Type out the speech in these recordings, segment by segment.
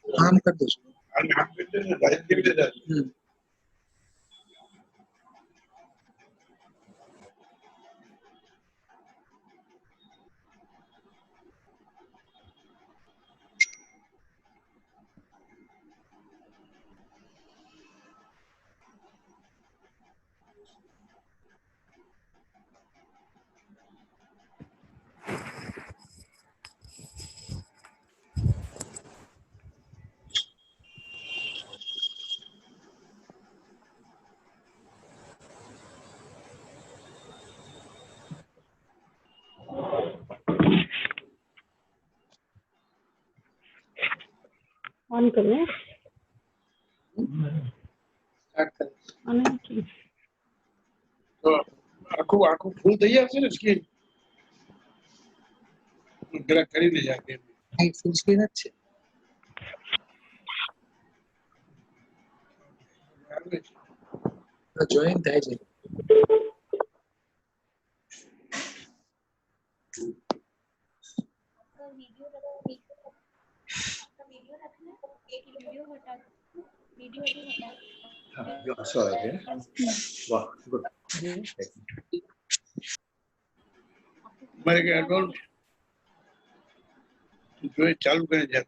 काम कर दो ऑन करें तो आंखों फूल दई आपसे इसकी गलत कर ही ले जाके फुल स्क्रीन अच्छे ज्वाइन થાય છે हमारे के अकाउंट जो है चालू करें जाए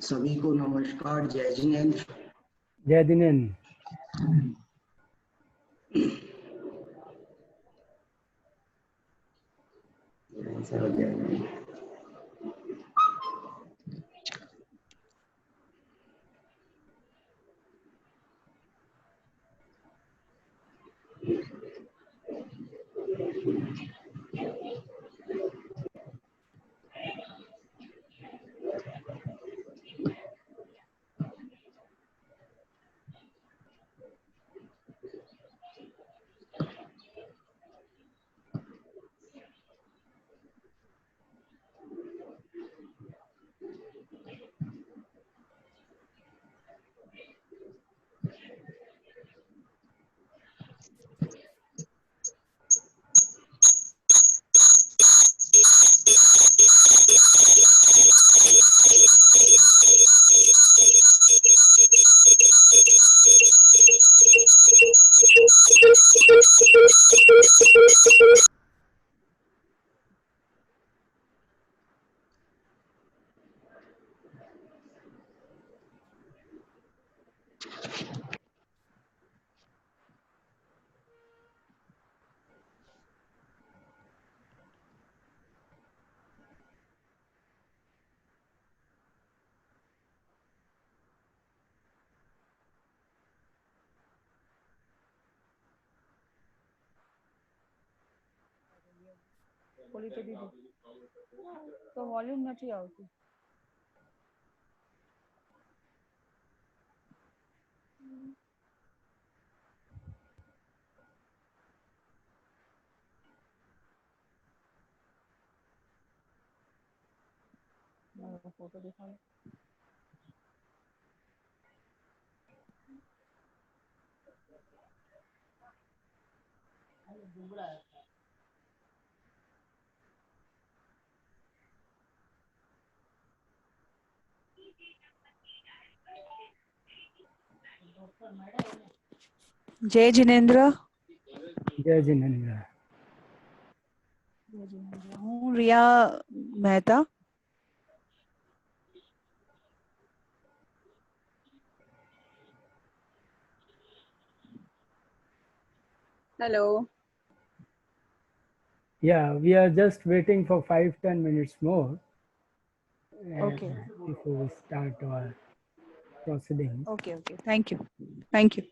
सभी को नमस्कार। जय जिनेन्द्र। जय जिनेन्द्र। બોલી તો દીધી તો વોલ્યુમ નથી આવતું. ફોટો દેખાડો. जय जिनेन्द्र. जय जिनेन्द्र. હું Riya Mehta. Hello. Yeah, we are just waiting for 5-10 minutes more. Okay. Before we start our proceedings. Okay, okay. Thank you. Thank you.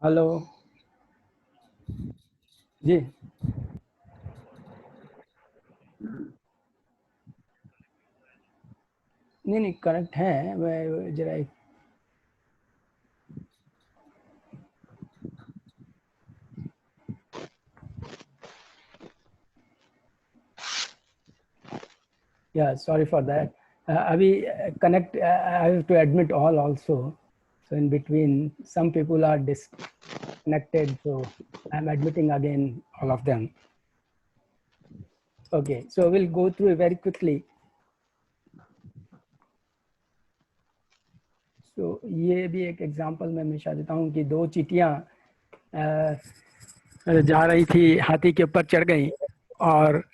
Hello जी. नहीं करेक्ट है. मैं जरा yeah, sorry for that. Abhi connect. I have to admit all also. So in between, some people are disconnected. So I'm admitting again all of them. Okay, so we'll go through it very quickly. So ये भी एक example मैं हमेशा देता हूँ कि दो चींटियाँ जा रही थी, हाथी के ऊपर चढ़ गई और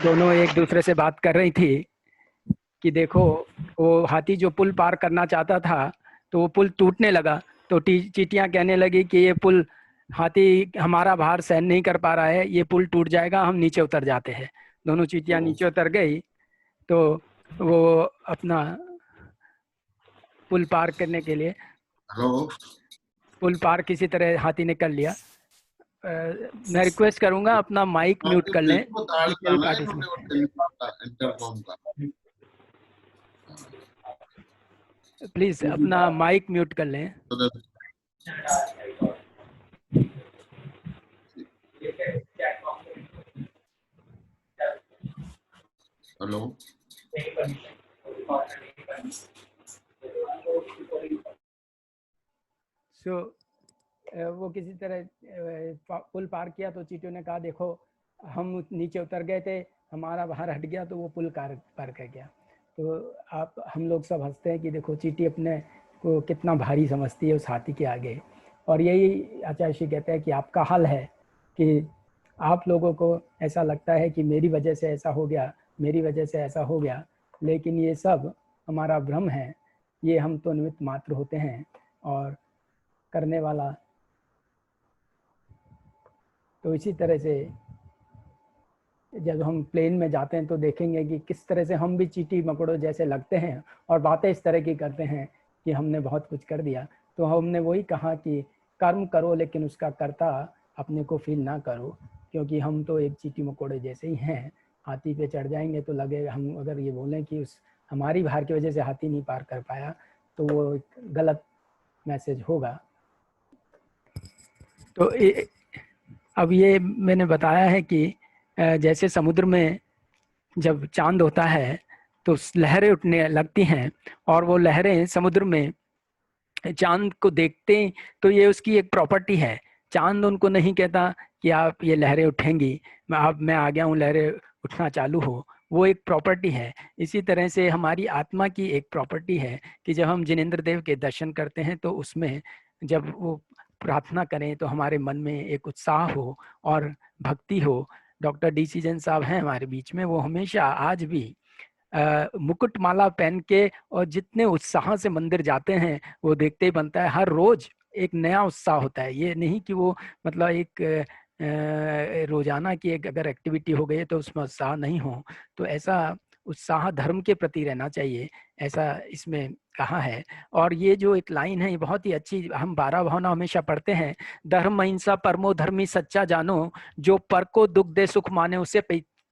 दोनों एक दूसरे से बात कर रही थी कि देखो वो हाथी जो पुल पार करना चाहता था तो वो पुल टूटने लगा. तो चींटियां कहने लगी कि ये पुल हाथी हमारा भार सहन नहीं कर पा रहा है, ये पुल टूट जाएगा, हम नीचे उतर जाते हैं. दोनों चींटियां नीचे उतर गई तो वो अपना पुल पार करने के लिए पुल पार किसी तरह हाथी ने कर लिया. मैं रिक्वेस्ट करूंगा अपना माइक म्यूट कर लें. प्लीज अपना माइक म्यूट कर लें. हेलो. सो वो किसी तरह पुल पार किया तो चींटियों ने कहा देखो हम नीचे उतर गए थे, हमारा भार हट गया तो वो पुल पार कर गया. तो आप हम लोग सब हंसते हैं कि देखो चींटी अपने को कितना भारी समझती है उस हाथी के आगे. और यही आचार्य श्री कहते हैं कि आपका हाल है कि आप लोगों को ऐसा लगता है कि मेरी वजह से ऐसा हो गया, मेरी वजह से ऐसा हो गया, लेकिन ये सब हमारा भ्रम है. ये हम तो निमित्त मात्र होते हैं और करने वाला. तो इसी तरह से जब हम प्लेन में जाते हैं तो देखेंगे कि किस तरह से हम भी चींटी मकोड़ों जैसे लगते हैं और बातें इस तरह की करते हैं कि हमने बहुत कुछ कर दिया. तो हमने वही कहा कि कर्म करो लेकिन उसका कर्ता अपने को फील ना करो, क्योंकि हम तो एक चींटी मकोड़े जैसे ही हैं. हाथी पे चढ़ जाएंगे तो लगेगा, हम अगर ये बोलें कि उस हमारी भार की वजह से हाथी नहीं पार कर पाया तो वो गलत मैसेज होगा. तो अब ये मैंने बताया है कि जैसे समुद्र में जब चांद होता है तो लहरें उठने लगती हैं और वो लहरें समुद्र में चांद को देखते हैं, तो ये उसकी एक प्रॉपर्टी है। चांद उनको नहीं कहता कि आप ये लहरें उठेंगी, मैं आ गया हूँ, लहरें उठना चालू हो, वो एक प्रॉपर्टी है। इसी तरह से हमारी आत्मा की एक प्रॉपर्टी है कि जब हम जिनेंद्र देव के दर्शन करते हैं तो उसमें जब वो प्रार्थना करें तो हमारे मन में एक उत्साह हो और भक्ति हो। डॉक्टर DC जैन साहब हैं हमारे बीच में, वो हमेशा आज भी मुकुट माला पहन के और जितने उत्साह से मंदिर जाते हैं वो देखते ही बनता है। हर रोज एक नया उत्साह होता है। ये नहीं कि वो मतलब एक रोजाना की एक अगर एक्टिविटी हो गई है तो उसमें उत्साह नहीं हो, तो ऐसा उत्साह धर्म के प्रति रहना चाहिए, ऐसा इसमें कहा है। और ये जो एक लाइन है ये बहुत ही अच्छी, हम 12 भावना हमेशा पढ़ते हैं, धर्म अहिंसा परमो धर्मी सच्चा जानो, जो पर को दुख दे सुख माने उसे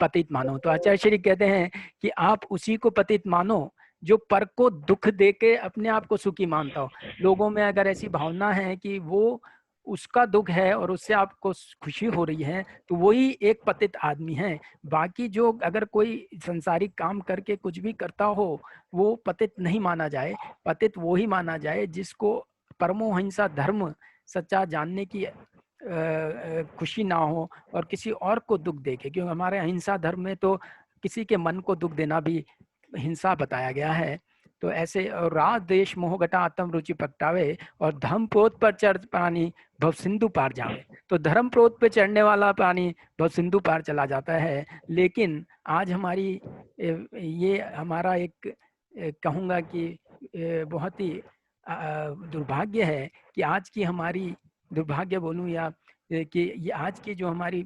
पतित मानो। तो आचार्य श्री कहते हैं कि आप उसी को पतित मानो जो पर को दुख दे के अपने आप को सुखी मानता हो। लोगों में अगर ऐसी भावना है कि वो उसका दुख है और उससे आपको खुशी हो रही है तो वही एक पतित आदमी है। बाकी जो अगर कोई संसारिक काम करके कुछ भी करता हो वो पतित नहीं माना जाए। पतित वो ही माना जाए जिसको परमोहिंसा धर्म सच्चा जानने की खुशी ना हो और किसी और को दुख देखे, क्योंकि हमारे अहिंसा धर्म में तो किसी के मन को दुख देना भी हिंसा बताया गया है। तो ऐसे राग देश मोह घटा आत्म रुचि प्रगटावे और धर्म प्रोत पर चढ़ पानी भव सिंधु पार जावे। तो धर्म प्रोत पे चढ़ने वाला पानी भव सिंधु पार चला जाता है। लेकिन आज हमारी ये हमारा एक कहूँगा कि बहुत ही दुर्भाग्य है कि आज की हमारी, दुर्भाग्य बोलूं या कि ये आज की जो हमारी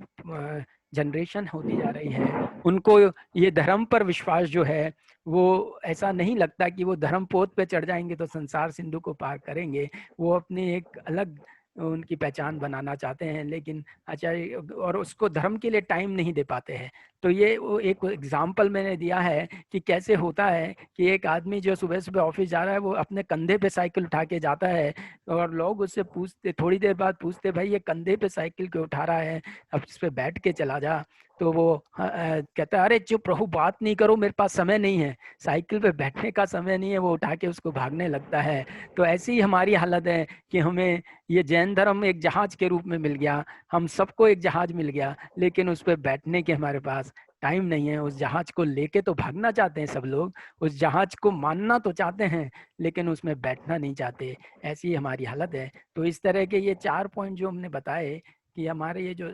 जनरेशन होती जा रही है उनको ये धर्म पर विश्वास जो है वो ऐसा नहीं लगता कि वो धर्म पोत पे चढ़ जाएंगे तो संसार सिंधु को पार करेंगे। वो अपनी एक अलग उनकी पहचान बनाना चाहते हैं, लेकिन आचार्य और उसको धर्म के लिए टाइम नहीं दे पाते हैं। तो ये वो एक एग्जाम्पल मैंने दिया है कि कैसे होता है कि एक आदमी जो सुबह सुबह ऑफिस जा रहा है वो अपने कंधे पे साइकिल उठा के जाता है और लोग उससे पूछते, थोड़ी देर बाद पूछते भाई ये कंधे पे साइकिल क्यों उठा रहा है, अब इस पे बैठ के चला जा। तो वो कहता है अरे चुप प्रभु बात नहीं करो, मेरे पास समय नहीं है, साइकिल पे बैठने का समय नहीं है, वो उठा के उसको भागने लगता है। तो ऐसी ही हमारी हालत है कि हमें ये जैन धर्म एक जहाज के रूप में मिल गया, हम सबको एक जहाज मिल गया, लेकिन उस पर बैठने के हमारे पास टाइम नहीं है। उस जहाज को लेके तो भागना चाहते हैं सब लोग, उस जहाज को मानना तो चाहते हैं लेकिन उसमें बैठना नहीं चाहते। ऐसी हमारी हालत है। तो इस तरह के ये 4 पॉइंट जो हमने बताए कि हमारे ये जो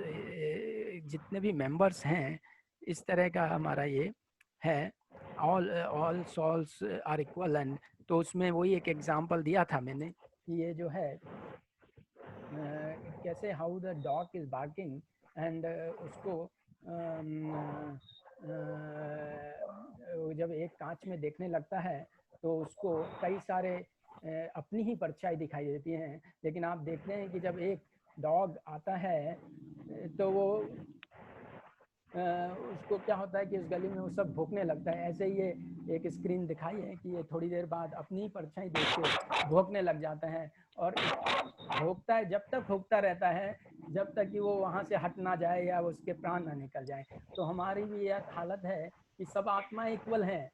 जितने भी मेंबर्स हैं इस तरह का हमारा ये है, all souls are equal. And तो उसमें वही एक एग्जांपल दिया था मैंने कि ये जो है कैसे how the dog is barking and उसको जब एक कांच में देखने लगता है तो उसको कई सारे अपनी ही परछाई दिखाई देती हैं, लेकिन आप देखते हैं कि जब एक डॉग आता है तो वो उसको क्या होता है कि उस गली में वो सब भौंकने लगता है। ऐसे ही ये एक स्क्रीन दिखाई है कि ये थोड़ी देर बाद अपनी ही परछाई देख के भौंकने लग जाता है और भौंकता है, जब तक भौंकता रहता है जब तक कि वो वहाँ से हट ना जाए या उसके प्राण ना निकल जाए। तो हमारी भी यह हालत है कि सब आत्मा इक्वल हैं,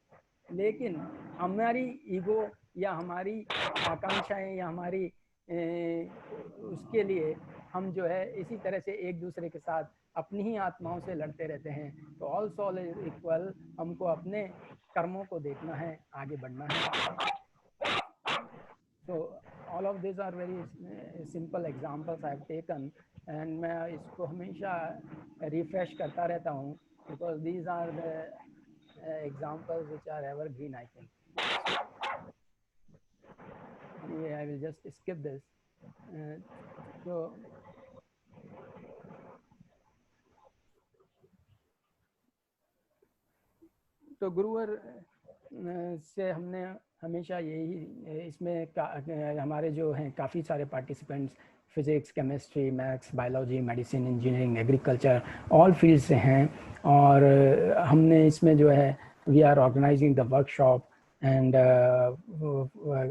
लेकिन हमारी ईगो या हमारी आकांक्षाएं या हमारी उसके लिए हम जो है इसी तरह से एक दूसरे के साथ अपनी ही आत्माओं से लड़ते रहते हैं। तो ऑल सोल इज इक्वल, हमको अपने कर्मों को देखना है, आगे बढ़ना है। तो all of this are very simple examples I have taken and मैं इसको हमेशा रिफ्रेश करता रहता हूँ because these are the examples which are evergreen I think. I will just skip this. तो गुरुवर से हमने हमेशा यही इसमें हमारे जो हैं काफ़ी सारे participants physics, chemistry, maths, biology, medicine, engineering, agriculture all field से हैं। और हमने इसमें जो है we are organizing the workshop and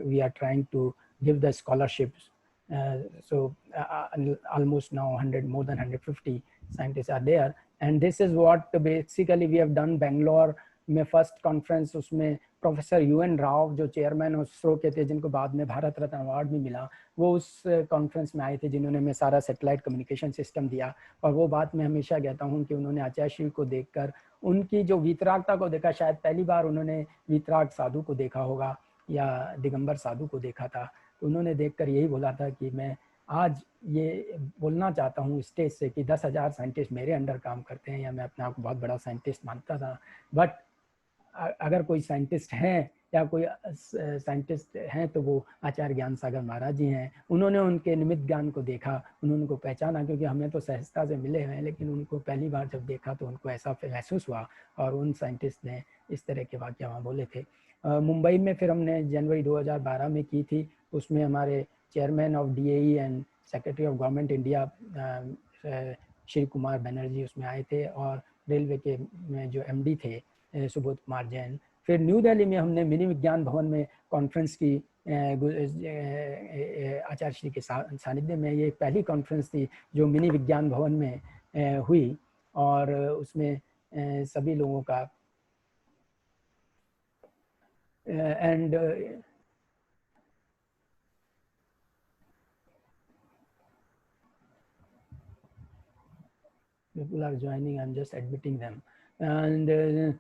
we are trying to give the scholarships. So almost now more than 150 scientists are there, and this is what basically we have done Bangalore में first conference, उसमें professor UN Rao जो chairman of ISRO के थे, जिनको बाद में Bharat Ratna award भी मिला, वो उस कॉन्फ्रेंस में आए थे, जिन्होंने हमें सारा सैटेलाइट कम्युनिकेशन सिस्टम दिया। और वो बात मैं हमेशा कहता हूँ कि उन्होंने आचार्य श्री को देखकर उनकी जो वीतरागता को देखा, शायद पहली बार उन्होंने वीतराग साधु को देखा होगा या दिगंबर साधु को देखा था, तो उन्होंने देखकर यही बोला था कि मैं आज ये बोलना चाहता हूँ स्टेज से कि 10,000 साइंटिस्ट मेरे अंडर काम करते हैं, या मैं अपने आप को बहुत बड़ा साइंटिस्ट मानता था, बट अगर कोई साइंटिस्ट हैं या कोई साइंटिस्ट हैं तो वो आचार्य ज्ञान सागर महाराज जी हैं। उन्होंने उनके निमित्त ज्ञान को देखा, उन्होंने उनको पहचाना, क्योंकि हमें तो सहजता से मिले हुए हैं, लेकिन उनको पहली बार जब देखा तो उनको ऐसा महसूस हुआ, और उन साइंटिस्ट ने इस तरह के वाक्य वहाँ बोले थे। मुंबई में फिर हमने जनवरी 2012 में की थी, उसमें हमारे chairman of DAE and secretary of government India Shri Kumar Banerjee उसमें आए थे, और रेलवे के जो MD थे सुबोध कुमार जैन। फिर न्यू दिल्ली में हमने मिनी विज्ञान भवन में कॉन्फ्रेंस की आचार्य श्री के सानिध्य में। ये पहली कॉन्फ्रेंस थी जो मिनी विज्ञान भवन में हुई, और उसमें सभी लोगों का and people are joining, I'm just admitting them. And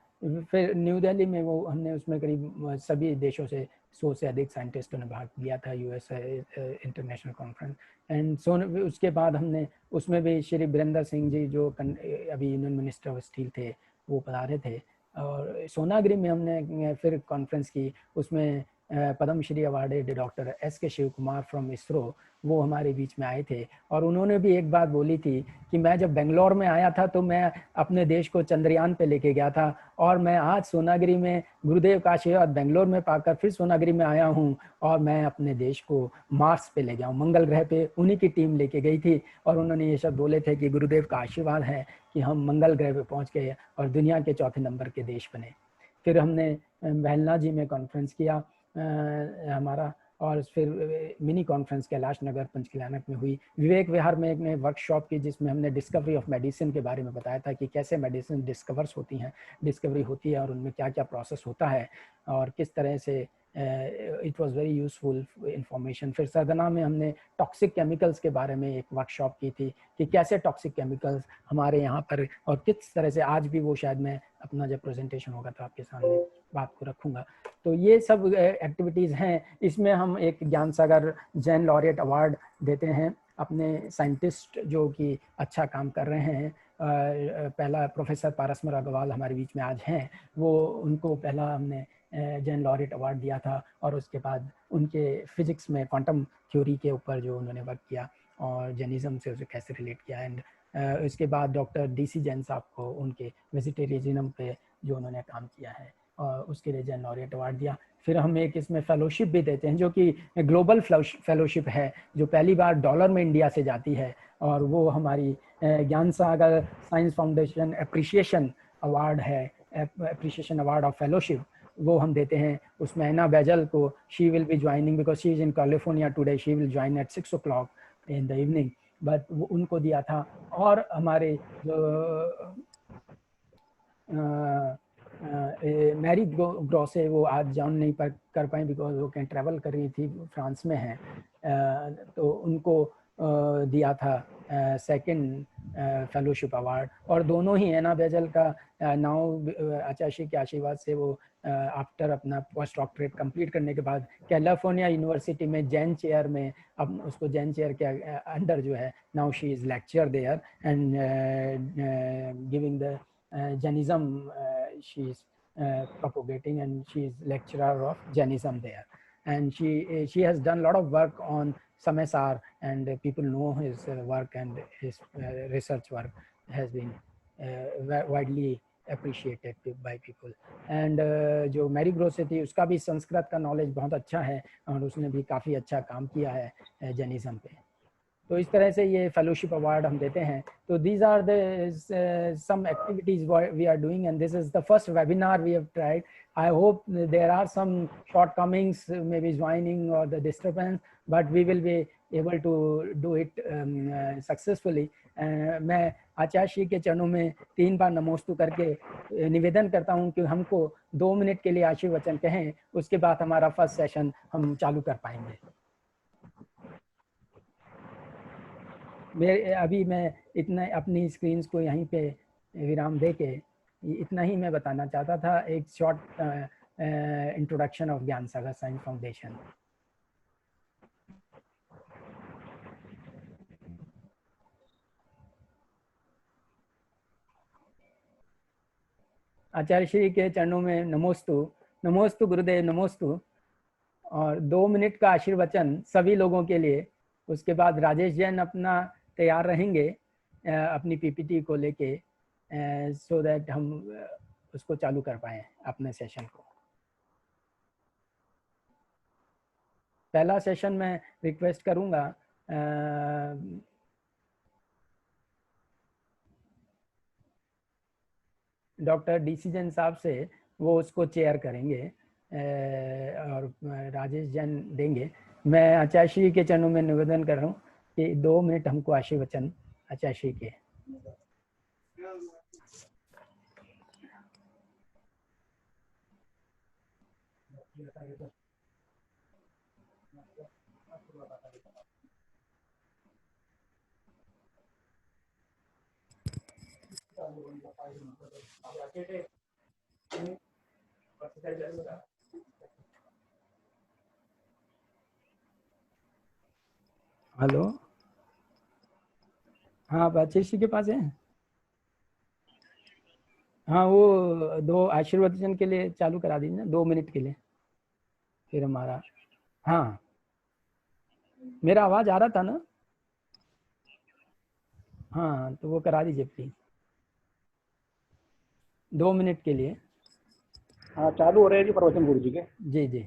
फिर न्यू दिल्ली में वो हमने उसमें करीब सभी देशों से 100 से अधिक साइंटिस्टों ने भाग लिया था, US इंटरनेशनल कॉन्फ्रेंस। एंड उसके बाद हमने उसमें भी श्री वीरेंद्र सिंह जी जो अभी यूनियन मिनिस्टर ऑफ स्टील थे, वो पधारे थे। और सोनागिरी में हमने फिर कॉन्फ्रेंस की, उसमें Padmashri awarded doctor SK Shiv Kumar from ISRO वो हमारे बीच में आए थे, और उन्होंने भी एक बात बोली थी कि मैं जब बेंगलोर में आया था तो मैं अपने देश को चंद्रयान पे लेके गया था, और मैं आज सोनागिरी में गुरुदेव का आशीर्वाद बेंगलोर में पाकर फिर सोनागिरी में आया हूँ, और मैं अपने देश को मार्स पे ले गया हूँ, मंगल ग्रह पे उन्हीं की टीम लेके गई थी। और उन्होंने ये शब्द बोले थे कि गुरुदेव का आशीर्वाद है कि हम मंगल ग्रह पे पहुँच गए और दुनिया के 4थे नंबर के देश बने। फिर हमने वेलना जी में कॉन्फ्रेंस किया हमारा, और फिर मिनी कॉन्फ्रेंस कैलाश नगर पंचकल्याणक में हुई। विवेक विहार में एक वर्कशॉप की, जिसमें हमने डिस्कवरी ऑफ मेडिसिन के बारे में बताया था कि कैसे मेडिसिन डिस्कवरी होती है और उनमें क्या क्या प्रोसेस होता है, और किस तरह से it was very useful information. फिर सरगना में हमने टॉक्सिक केमिकल्स के बारे में एक वर्कशॉप की थी कि कैसे टॉक्सिक केमिकल्स हमारे यहाँ पर, और किस तरह से आज भी वो, शायद मैं अपना जब प्रेजेंटेशन होगा तो आपके सामने बात को रखूंगा। तो ये सब एक्टिविटीज़ हैं। इसमें हम एक ज्ञान सागर जैन लॉरिएट अवार्ड देते हैं अपने साइंटिस्ट जो कि अच्छा काम कर रहे हैं। पहला प्रोफेसर पारसमल अग्रवाल हमारे बीच में आज हैं, वो उनको पहला हमने जैन लॉरिएट अवार्ड दिया था, और उसके बाद उनके फिजिक्स में क्वांटम थ्योरी के ऊपर जो उन्होंने वर्क किया और जैनिज्म से उसे कैसे रिलेट किया। एंड इसके बाद डॉक्टर DC जैन साहब को उनके वेजिटेरियनिज्म पे जो उन्होंने काम किया है, और उसके लिए जैन लॉरिएट अवार्ड दिया। फिर हम एक इसमें फेलोशिप भी देते हैं जो कि ग्लोबल फेलोशिप है, जो पहली बार डॉलर में इंडिया से जाती है, और वो हमारी Gyan Sagar science foundation appreciation award है, एप्रिशिएशन अवार्ड ऑफ फेलोशिप, वो हम देते हैं। उसमें ऐना बेजल को, she will be joining because she is in California today, she will join at 6 o'clock in the evening, but वो उनको दिया था। और हमारे जो मैरी ग्रॉस है, वो आज ज्वाइन नहीं कर पाई बिकॉज वो कहीं ट्रैवल कर रही थी, फ्रांस में है, तो उनको दिया था सेकंड फेलोशिप अवार्ड। और दोनों ही ऐना बेजल का नाउ आचार्य श्री के आशीर्वाद से वो आफ्टर अपना पोस्ट डॉक्टरेट कंप्लीट करने के बाद कैलिफोर्निया यूनिवर्सिटी में जैन चेयर में, अब उसको जैन चेयर के अंडर जो है, now she is lecture there and giving the Jainism she is propagating, and she is lecturer of Jainism there, and she has done a lot of work on Samay Sar, and people know his work, and his research work has been widely appreciated by people. And जो Mary ग्रोसे थी, उसका भी संस्कृत का knowledge बहुत अच्छा है, और उसने भी काफ़ी अच्छा काम किया है जैनिज्म पे। तो इस तरह से ये फेलोशिप अवार्ड हम देते हैं। तो these are the some activities we are doing, and this is the first webinar we have tried. I hope there are some shortcomings, maybe joining or the disturbance, but we will be able to do it successfully. मैं आचार्य श्री के चरणों में 3 बार नमोस्तु करके निवेदन करता हूं कि हमको 2 मिनट के लिए आशीर्वचन कहें, उसके बाद हमारा फर्स्ट सेशन हम चालू कर पाएंगे। अभी मैं इतना अपनी स्क्रीन को यहीं पे विराम दे के इतना ही मैं बताना चाहता था, एक शॉर्ट इंट्रोडक्शन ऑफ ज्ञान सागर साइंस फाउंडेशन। आचार्य श्री के चरणों में नमोस्तु, नमोस्तु गुरुदेव नमोस्तु। और 2 मिनट का आशीर्वचन सभी लोगों के लिए। उसके बाद राजेश जैन अपना तैयार रहेंगे अपनी पीपीटी को लेके, सो दैट हम उसको चालू कर पाएँ अपने सेशन को। पहला सेशन में रिक्वेस्ट करूंगा डॉक्टर डीसी जैन साहब से, वो उसको चेयर करेंगे और राजेश जैन देंगे। मैं आचार्य श्री के चरणों में निवेदन कर रहा हूँ कि 2 मिनट हमको आशीर्वचन आचार्य श्री के। हेलो, हाँ आचार्य श्री के पास है। हाँ, वो 2 आशीर्वचन के लिए चालू करा दीजिए ना, 2 मिनट के लिए, फिर हमारा। हाँ, मेरा आवाज आ रहा था ना? हाँ, तो वो करा दीजिए प्लीज, 2 मिनट के लिए। हाँ, चालू हो रहे हैं जी प्रवचन गुरु जी के। जी जी।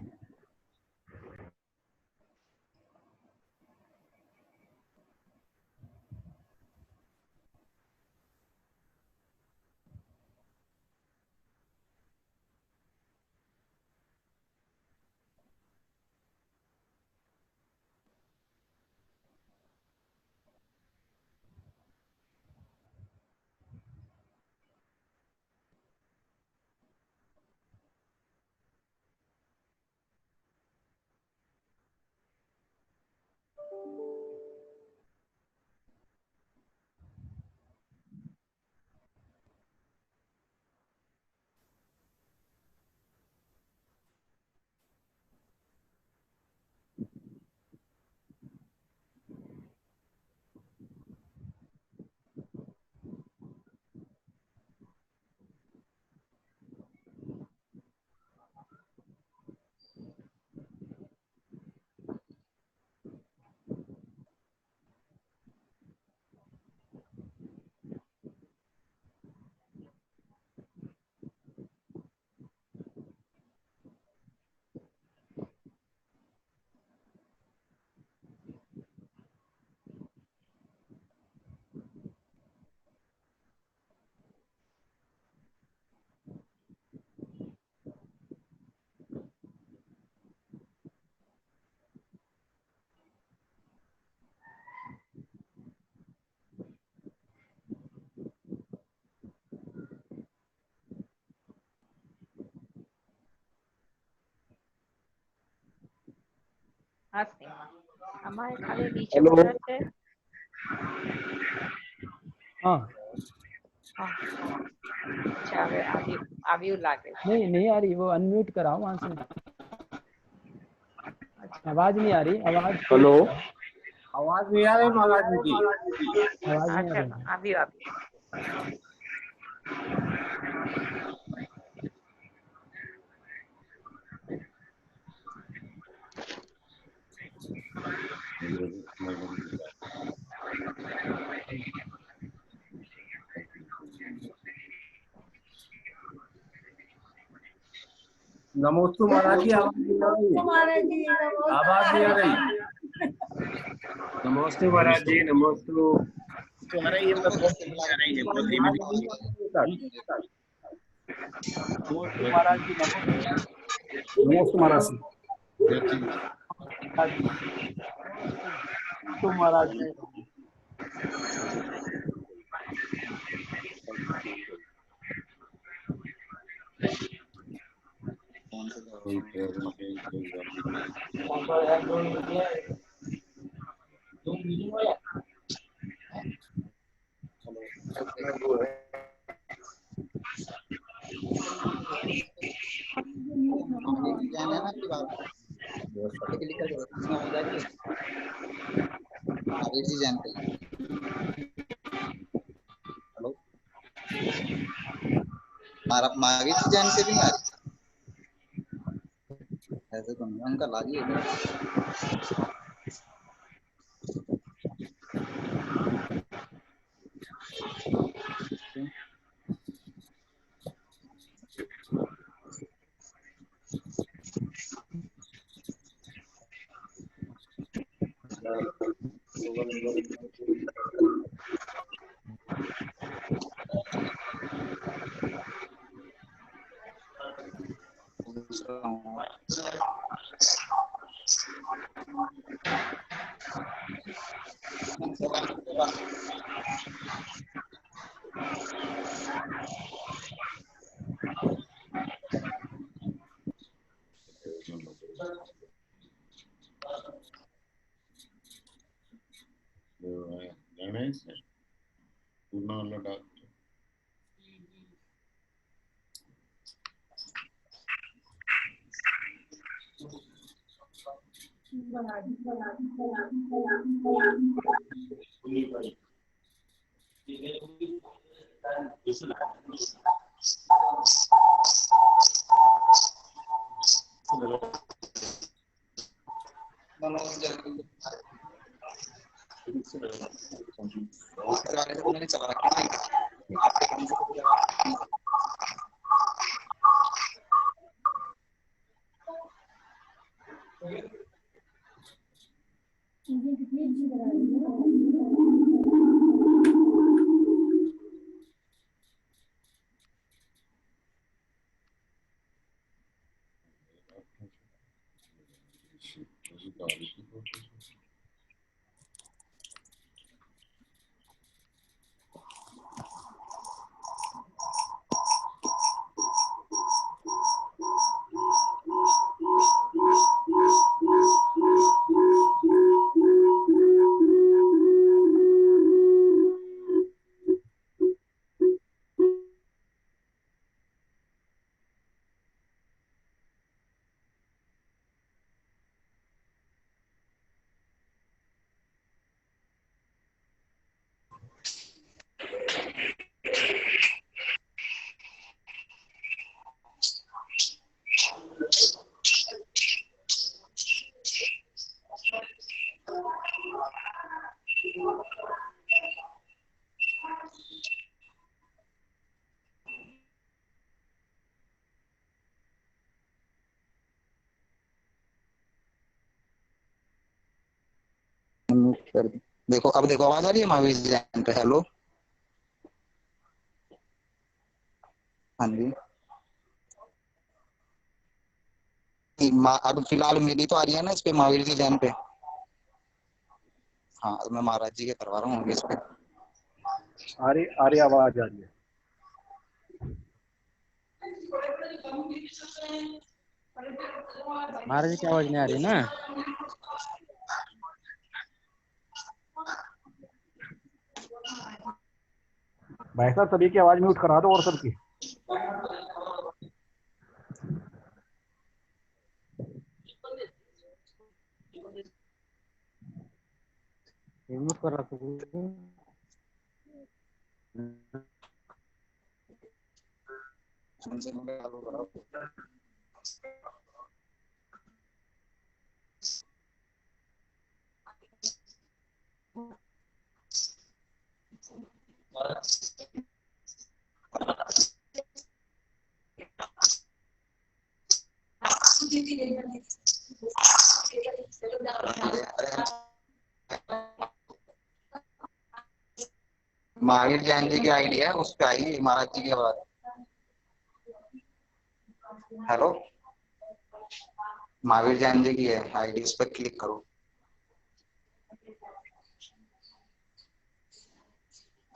અમારે ખાલી નીચે हेलो, ઉતરે છે। हाँ, અચ્છા, હવે આવ્યું લાગે છે। नहीं आ रही, वो अनम्यूट कराओ वहां से। आवाज नहीं आ रही, आवाज। हेलो, आवाज नहीं आ रही महाराज जी। आवाज नहीं आ અચ્છા, रही। આવ્યું। नमोस्तु महाराज जी, आवाज नहीं आ रही। नमस्ते महाराज जी, नमस्ते। तो आ रही है, मतलब बहुत आ रही है, बहुत धीमी धीमी। नमोस्तु महाराज जी, नमोस्तु महाराज जी। तो महाराज ने महावीर जी जैन से भी नहीं आ रही ऐसे तो नहीं उनका लागी है गणेश पूर्ण वाला डॉक्टर मैंने चला रखा देखो अब देखो आवाज आ रही है महावीर जी जैन पे हेलो हाँ जी अब फिलहाल मेरी तो आ रही है ना इस पे महावीर जी जैन पे हाँ मैं महाराज जी के करवा रहा हूँ इस पे आ रही आवाज आ रही है महाराज की आवाज नहीं आ रही ना भाई साहब सभी की आवाज म्यूट करा दो और सबकी म्यूट कर रहा था महावीर जैन जी की आईडी है उस पे आई महाराज जी की आवाज हेलो महावीर जैन जी की है आईडी उस पर क्लिक करो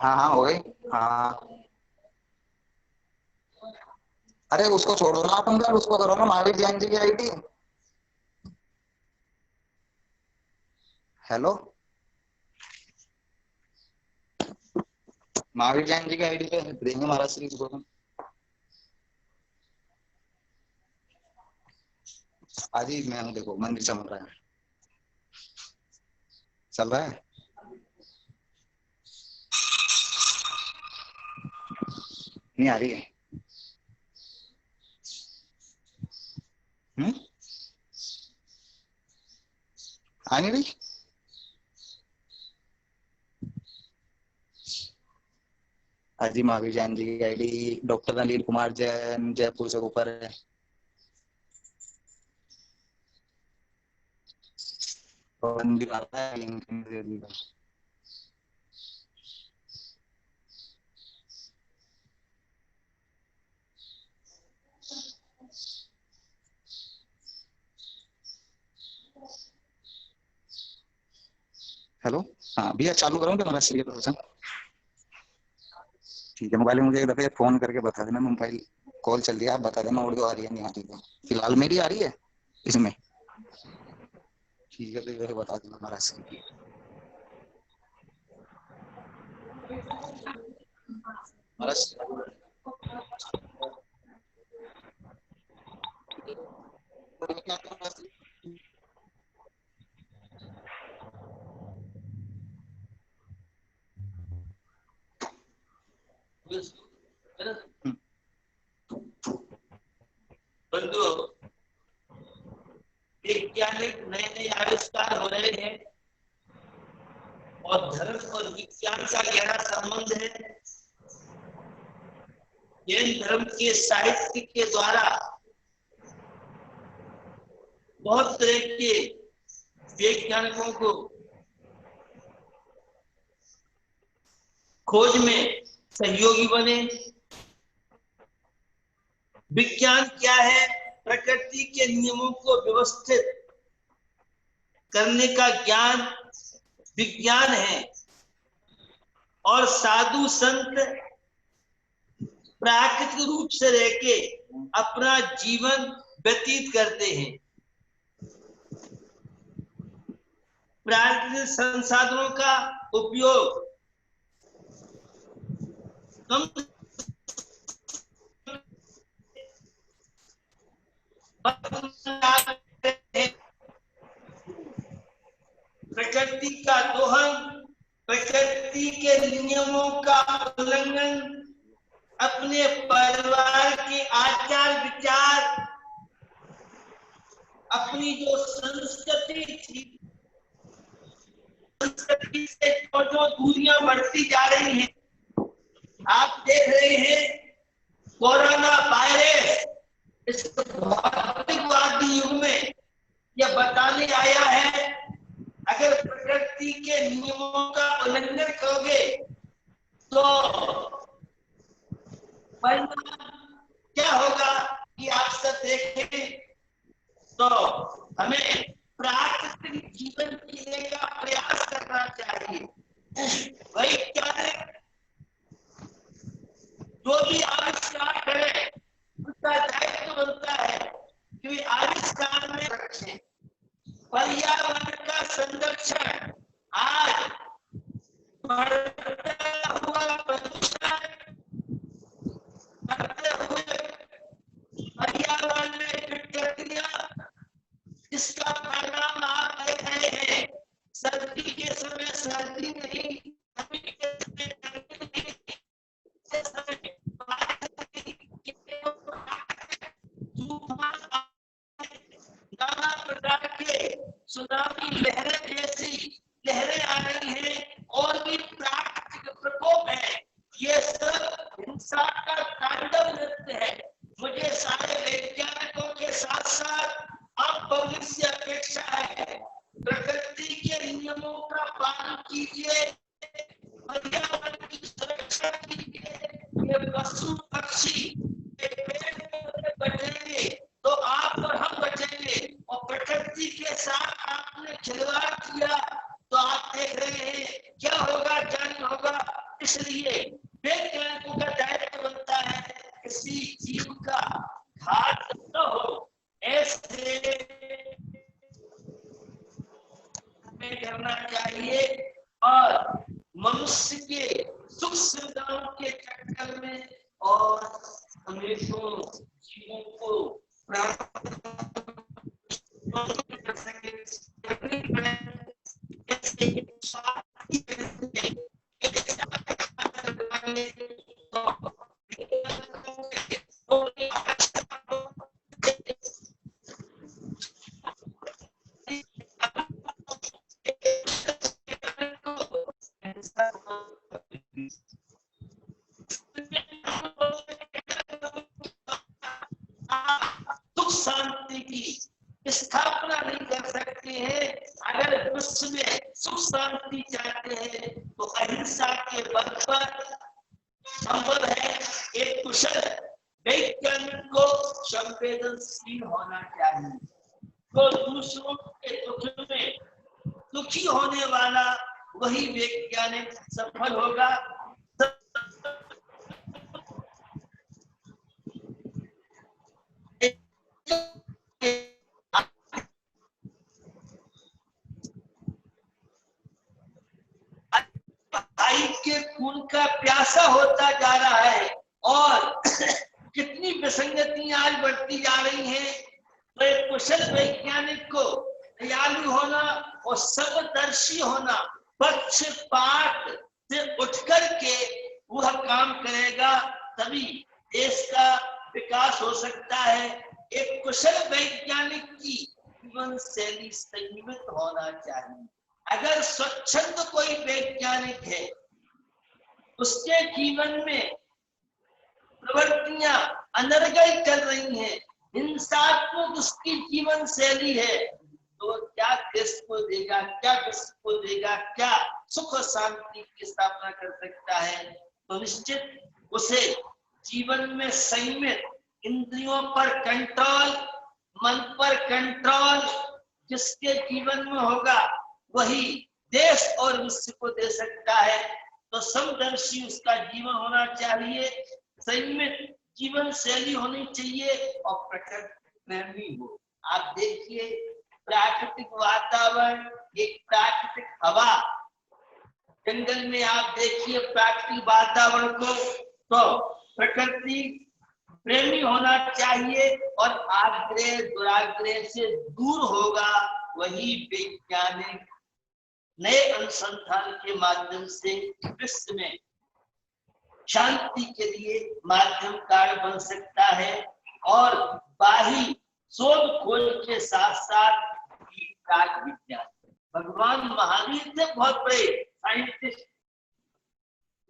हाँ हाँ हो गई। हाँ अरे उसको छोड़ो ना आप अंकल, उसको करो ना महावीर जैन जी की आईडी। हेलो महावीर जैन जी की आईडी पे देंगे महाराज श्री को। आज ही मैं हूँ, देखो मंदिर चल रहा है, चल रहा है। नहीं आ रही है। आ नहीं रही। अजी महावीर जैन जी की आईडी डॉक्टर अनिल कुमार जैन जयपुर से ऊपर है। मंदिर आता है लिंक दे दीजिए। हेलो हाँ भैया चालू करूँ क्या महाराज श्री के दर्शन? ठीक है, मोबाइल में मुझे एक दफे फोन करके बता देना, मोबाइल कॉल चल रही है, आप बता देना ऑडियो आ रही है नहीं आ रही है। फिलहाल मेरी आ रही है इसमें, ठीक है तो ये बता देना महाराज श्री। महाराज बंधु वैज्ञानिक नए नए आविष्कार हो रहे हैं और धर्म और विज्ञान का गहरा संबंध है। जैन धर्म के साहित्य के द्वारा बहुत तरह के वैज्ञानिकों को खोज में सहयोगी बने। विज्ञान क्या है? प्रकृति के नियमों को व्यवस्थित करने का ज्ञान विज्ञान है। और साधु संत प्राकृतिक रूप से रह के अपना जीवन व्यतीत करते हैं। प्राकृतिक संसाधनों का उपयोग कम प्रकृति का दोहन, प्रकृति के नियमों का उल्लंघन, अपने परिवार के आचार विचार, अपनी जो संस्कृति थी, संस्कृति से जो दूरियां बढ़ती जा रही हैं। आप देख रहे हैं कोरोना वायरस इस भौतिकवादी युग में यह बताने आया है, अगर प्रकृति के नियमों का उल्लंघन करोगे तो परिणाम क्या होगा कि आप सब देखें। तो हमें प्राकृतिक जीवन जीने का प्रयास करना चाहिए। वैज्ञानिक जो भी आविष्कार करें उसका दायित्व बनता है कि आविष्कार में रखें। पर्यावरण का संरक्षण आज बढ़ता हुआ प्रदूषण, बढ़ते हुए पर्यावरण में प्रक्रिया, इसका परिणाम आप देख रहे हैं। सर्दी के समय सर्दी नहीं, गर्मी के समय गर्मी नहीं, नाना प्रकार के सुनामी लहरें जैसी लहरें आ रही हैं और भी प्राकृतिक प्रकोप है। ये सब हिंसा का तांडव नृत्य है। मुझे सारे वैज्ञानिकों के साथ साथ आप पब्लिक से अपेक्षा है, प्रकृति के नियमों का पालन कीजिए, पर्यावरण की सुरक्षा कीजिए। ये पशु पक्षी बचेंगे तो आप और हम बचेंगे। और प्रकृति के साथ आपने खिलवाड़ किया तो आप देख रहे हैं क्या होगा क्या नहीं होगा। इसलिए चक्कर में और अनेकों जीवों को प्राप्त कर सके। सुख शांति की स्थापना नहीं कर सकते हैं। अगर विश्व में सुख शांति चाहते हैं तो अहिंसा के बल पर संभव है। एक कुशल वैज्ञानिक को संवेदनशील होना चाहिए, तो दूसरों के दुख में दुखी होने वाला वही वैज्ञानिक सफल होगा। भाई के खून का प्यासा होता जा रहा है और कितनी विसंगतियां आज बढ़ती जा रही हैं। तो एक कुशल वैज्ञानिक को दयालु होना और समदर्शी होना, पक्षपात से उठकर के वह काम करेगा, तभी देश का विकास हो सकता है। एक कुशल वैज्ञानिक की जीवन शैली संयमित होना चाहिए। अगर स्वच्छंद कोई वैज्ञानिक है, उसके जीवन में प्रवृत्तियां अनर्गल चल रही हैं, हिंसात्मक उसकी जीवन शैली है, तो क्या देश को देगा, क्या विश्व को देगा, क्या सुख और शांति की स्थापना कर सकता है। तो निश्चित उसे जीवन में संयमित, इंद्रियों पर कंट्रोल, मन पर कंट्रोल जिसके जीवन में होगा वही देश और विश्व को दे सकता है। तो समदर्शी उसका जीवन होना चाहिए, संयमित जीवन शैली होनी चाहिए और प्रकृति प्रेमी हो। आप देखिए प्राकृतिक वातावरण, एक प्राकृतिक हवा, जंगल में आप देखिए प्राकृतिक वातावरण को, तो प्रकृति प्रेमी होना चाहिए और आग्रह दुराग्रह से दूर होगा वही वैज्ञानिक नए अनुसंधान के माध्यम से विश्व में शांति के लिए माध्यम कार्य बन सकता है। और बाही शोध खोज के साथ साथ प्राग विज्ञान, भगवान महावीर थे बहुत बड़े साइंटिस्ट,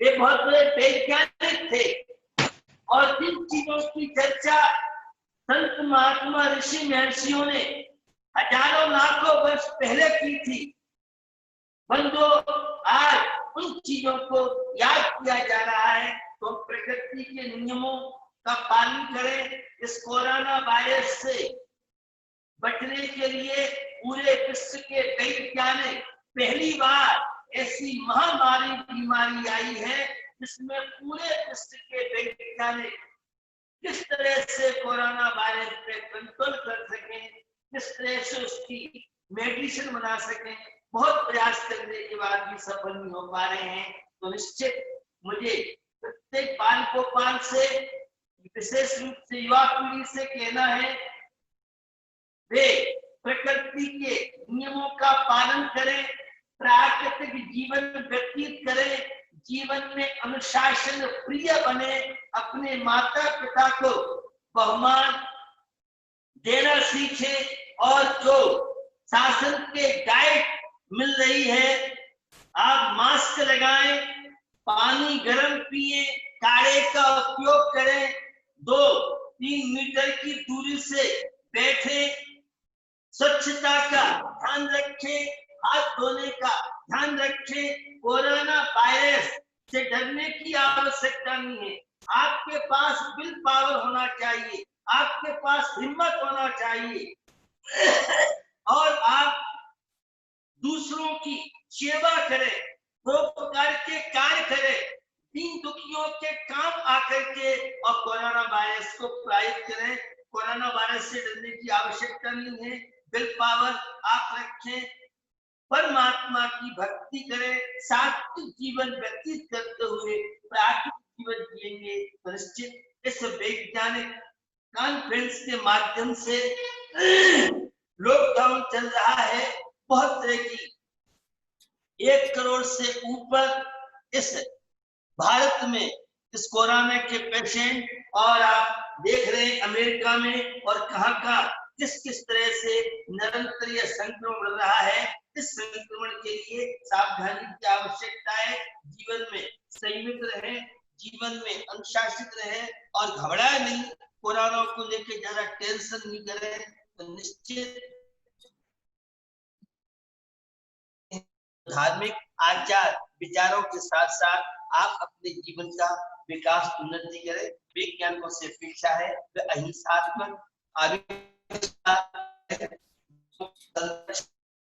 वे बहुत बड़े वैज्ञानिक थे और जिन चीजों की चर्चा संत महात्मा ऋषि महर्षियों ने हजारों लाखों वर्ष पहले की थी, बंदो आज उन चीजों को याद किया जा रहा है। तो प्रकृति के नियमों का पालन करें। इस कोरोना वायरस से बचने के लिए पूरे विश्व के वैज्ञानिक, पहली बार ऐसी महामारी बीमारी आई है जिसमें पूरे विश्व के वैज्ञानिक किस तरह से कोरोना वायरस पे कंट्रोल कर सकें, किस तरह से उसकी मेडिसिन बना सकें, बहुत प्रयास करने के बाद भी सफल नहीं हो पा रहे हैं। तो निश्चित मुझे प्रत्येक बाल गोपाल से, विशेष रूप से युवा पीढ़ी से कहना है, वे प्रकृति के नियमों का पालन करें, प्राकृतिक जीवन व्यतीत करें, जीवन में अनुशासन प्रिय बने, अपने माता पिता को बहुमान देना सीखें और जो शासन के गाइड मिल रही है, आप मास्क लगाएं, पानी गर्म पिए, काढ़े का उपयोग करें, 2-3 मीटर की दूरी से बैठें, स्वच्छता का ध्यान रखें, हाथ धोने का ध्यान रखें। कोरोना वायरस से डरने की आवश्यकता नहीं है। आपके पास विल पावर होना चाहिए, आपके पास हिम्मत होना चाहिए और आप दूसरों की सेवा करें, परोपकार के कार्य करें, दीन दुखियों के काम आकर के और कोरोना वायरस को पराजित करें। कोरोना वायरस से डरने की आवश्यकता नहीं है। विल पावर आप रखें, परमात्मा की भक्ति करें, सात्विक जीवन व्यतीत करते हुए प्राकृतिक जीवन जिएंगे तो निश्चित इस वैज्ञानिक कॉन्फ्रेंस के माध्यम से लॉकडाउन चल रहा है बहुत तरह की 1 करोड़ से ऊपर इस भारत में इस कोरोना के पेशेंट, और आप देख रहे हैं अमेरिका में और कहां किस तरह से निरंतर यह संक्रमण बढ़ रहा है। इस संक्रमण के लिए सावधानी की आवश्यकता है। जीवन में संयमित रहे, जीवन में अनुशासित रहे और घबराए नहीं, कोरोना को लेकर ज्यादा टेंशन नहीं करें। तो निश्चित धार्मिक आचार विचारों के साथ साथ आप अपने जीवन का विकास उन्नति करें। वैज्ञानिकों से अपेक्षा है वे अहिंसात्मक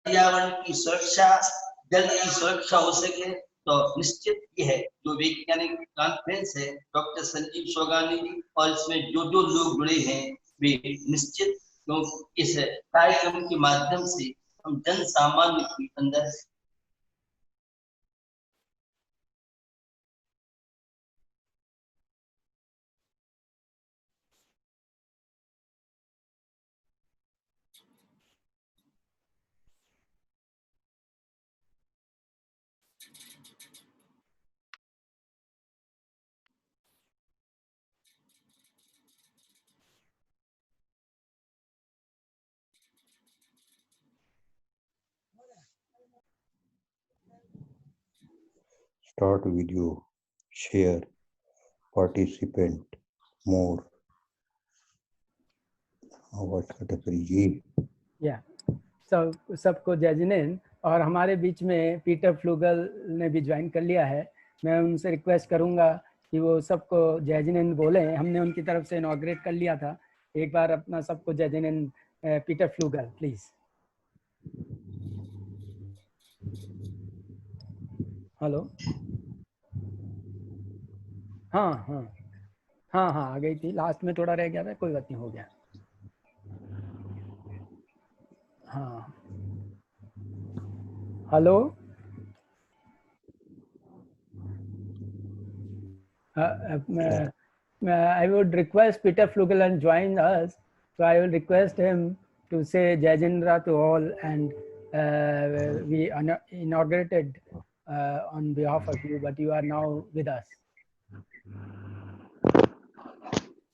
पर्यावरण की सुरक्षा, जल की सुरक्षा हो सके। तो निश्चित ये है जो वैज्ञानिक कॉन्फ्रेंस है डॉक्टर संजीव सोगानी जी, और इसमें जो लोग जुड़े हैं वे निश्चित इस कार्यक्रम के माध्यम से हम जन सामान्य के अंदर Start video, share, participant, more. What category ये? Yeah. सबको जय जिनेंद्र, और हमारे बीच में पीटर फ्लूगल ने भी ज्वाइन कर लिया है। मैं उनसे रिक्वेस्ट करूंगा कि वो सबको जय जिनेंद्र बोले। हमने उनकी तरफ से इनॉग्रेट कर लिया था। एक बार अपना सबको जय Jinendra. Peter Flugel please. Hello. हाँ, आ गई थी, लास्ट में थोड़ा रह गया था, कोई बात नहीं, हो गया। हाँ, hello. I would request Peter Flugel and join us. So I will request him to say Jai Jindra to all, and we inaugurated on behalf of you, but you are now with us.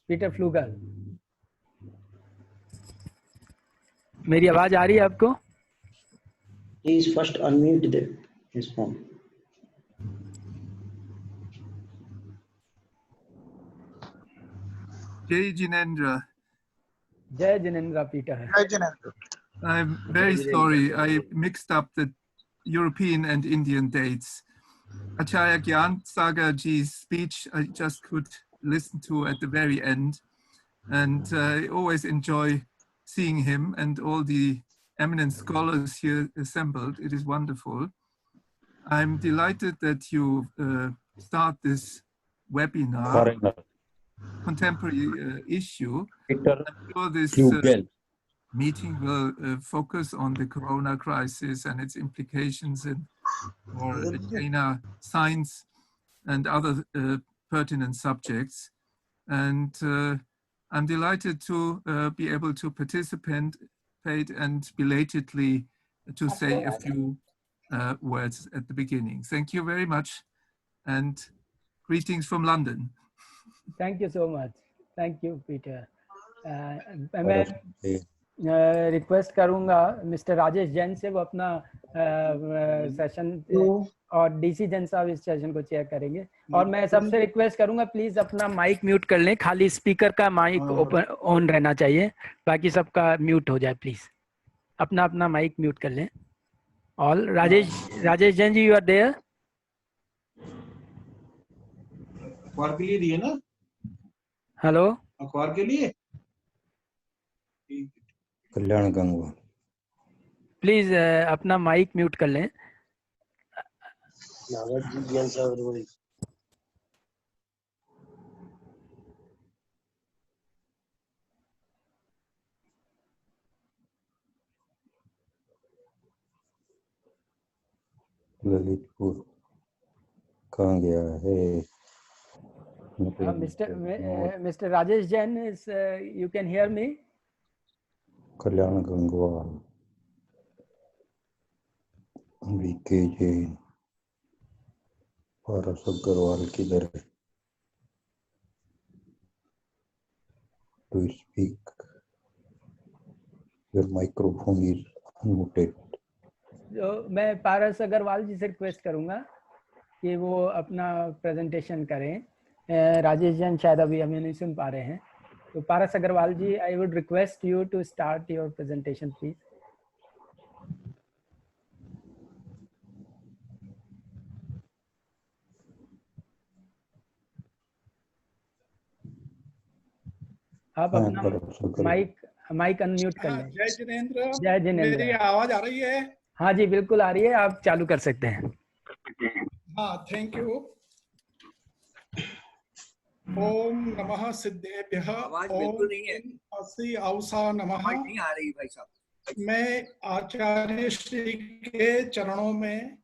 Peter Flugel. मेरी आवाज आ रही है आपको? Please first unmute his phone. Jai Jinendra. Jai Jinendra, Peter. Jai Jinendra. I'm very sorry, I mixed up the European and Indian dates. Acharya Gyan Sagar ji's speech I just could listen to at the very end, and I always enjoy seeing him and all the eminent scholars here assembled. It is wonderful. I'm delighted that you start this webinar, contemporary issue. I'm sure this meeting will focus on the corona crisis and its implications for China science and other pertinent subjects. And I'm delighted to be able to participate and belatedly to say a few words at the beginning. Thank you very much, and greetings from London. Thank you so much. Thank you, Peter. मैं request करूंगा mister Rajesh Jain से, वो अपना session और DC Jain साहब इस session को chair करेंगे। और मैं सबसे रिक्वेस्ट करूंगा प्लीज अपना माइक म्यूट कर लें, खाली स्पीकर का माइक ओपन ऑन रहना चाहिए, बाकी सबका म्यूट हो जाए प्लीज। अपना अपना माइक म्यूट कर लें। All Rajesh Jain ji, you are there? अखबार के लिए दिए ना? हेलो, अखबार के लिए कल्याण गंगवा, प्लीज अपना माइक म्यूट कर लें। ललितपुर कहाँ गया है? Mr. Rajesh Jain is, you can hear me? Kalyan Gangwal, V K Jain, Paras Agarwal किधर है? To speak, your microphone is unmuted. तो मैं पारस अग्रवाल जी से रिक्वेस्ट करूंगा कि वो अपना प्रेजेंटेशन करें। राजेश जैन शायद अभी हमें नहीं सुन पा रहे हैं, तो Paras Agarwal ji, I would request you to start your presentation please. आप अपना माइक अनम्यूट कर लें। जय जिनेंद्र। जय जिनेंद्र। मेरी आवाज आ रही है? हाँ जी बिल्कुल आ रही है, आप चालू कर सकते हैं। हाँ, थैंक यू। ओम नमः सिद्धेभ्यः। ओम असि औसा नमः। नहीं आ रही भाई साहब। मैं आचार्य श्री के चरणों में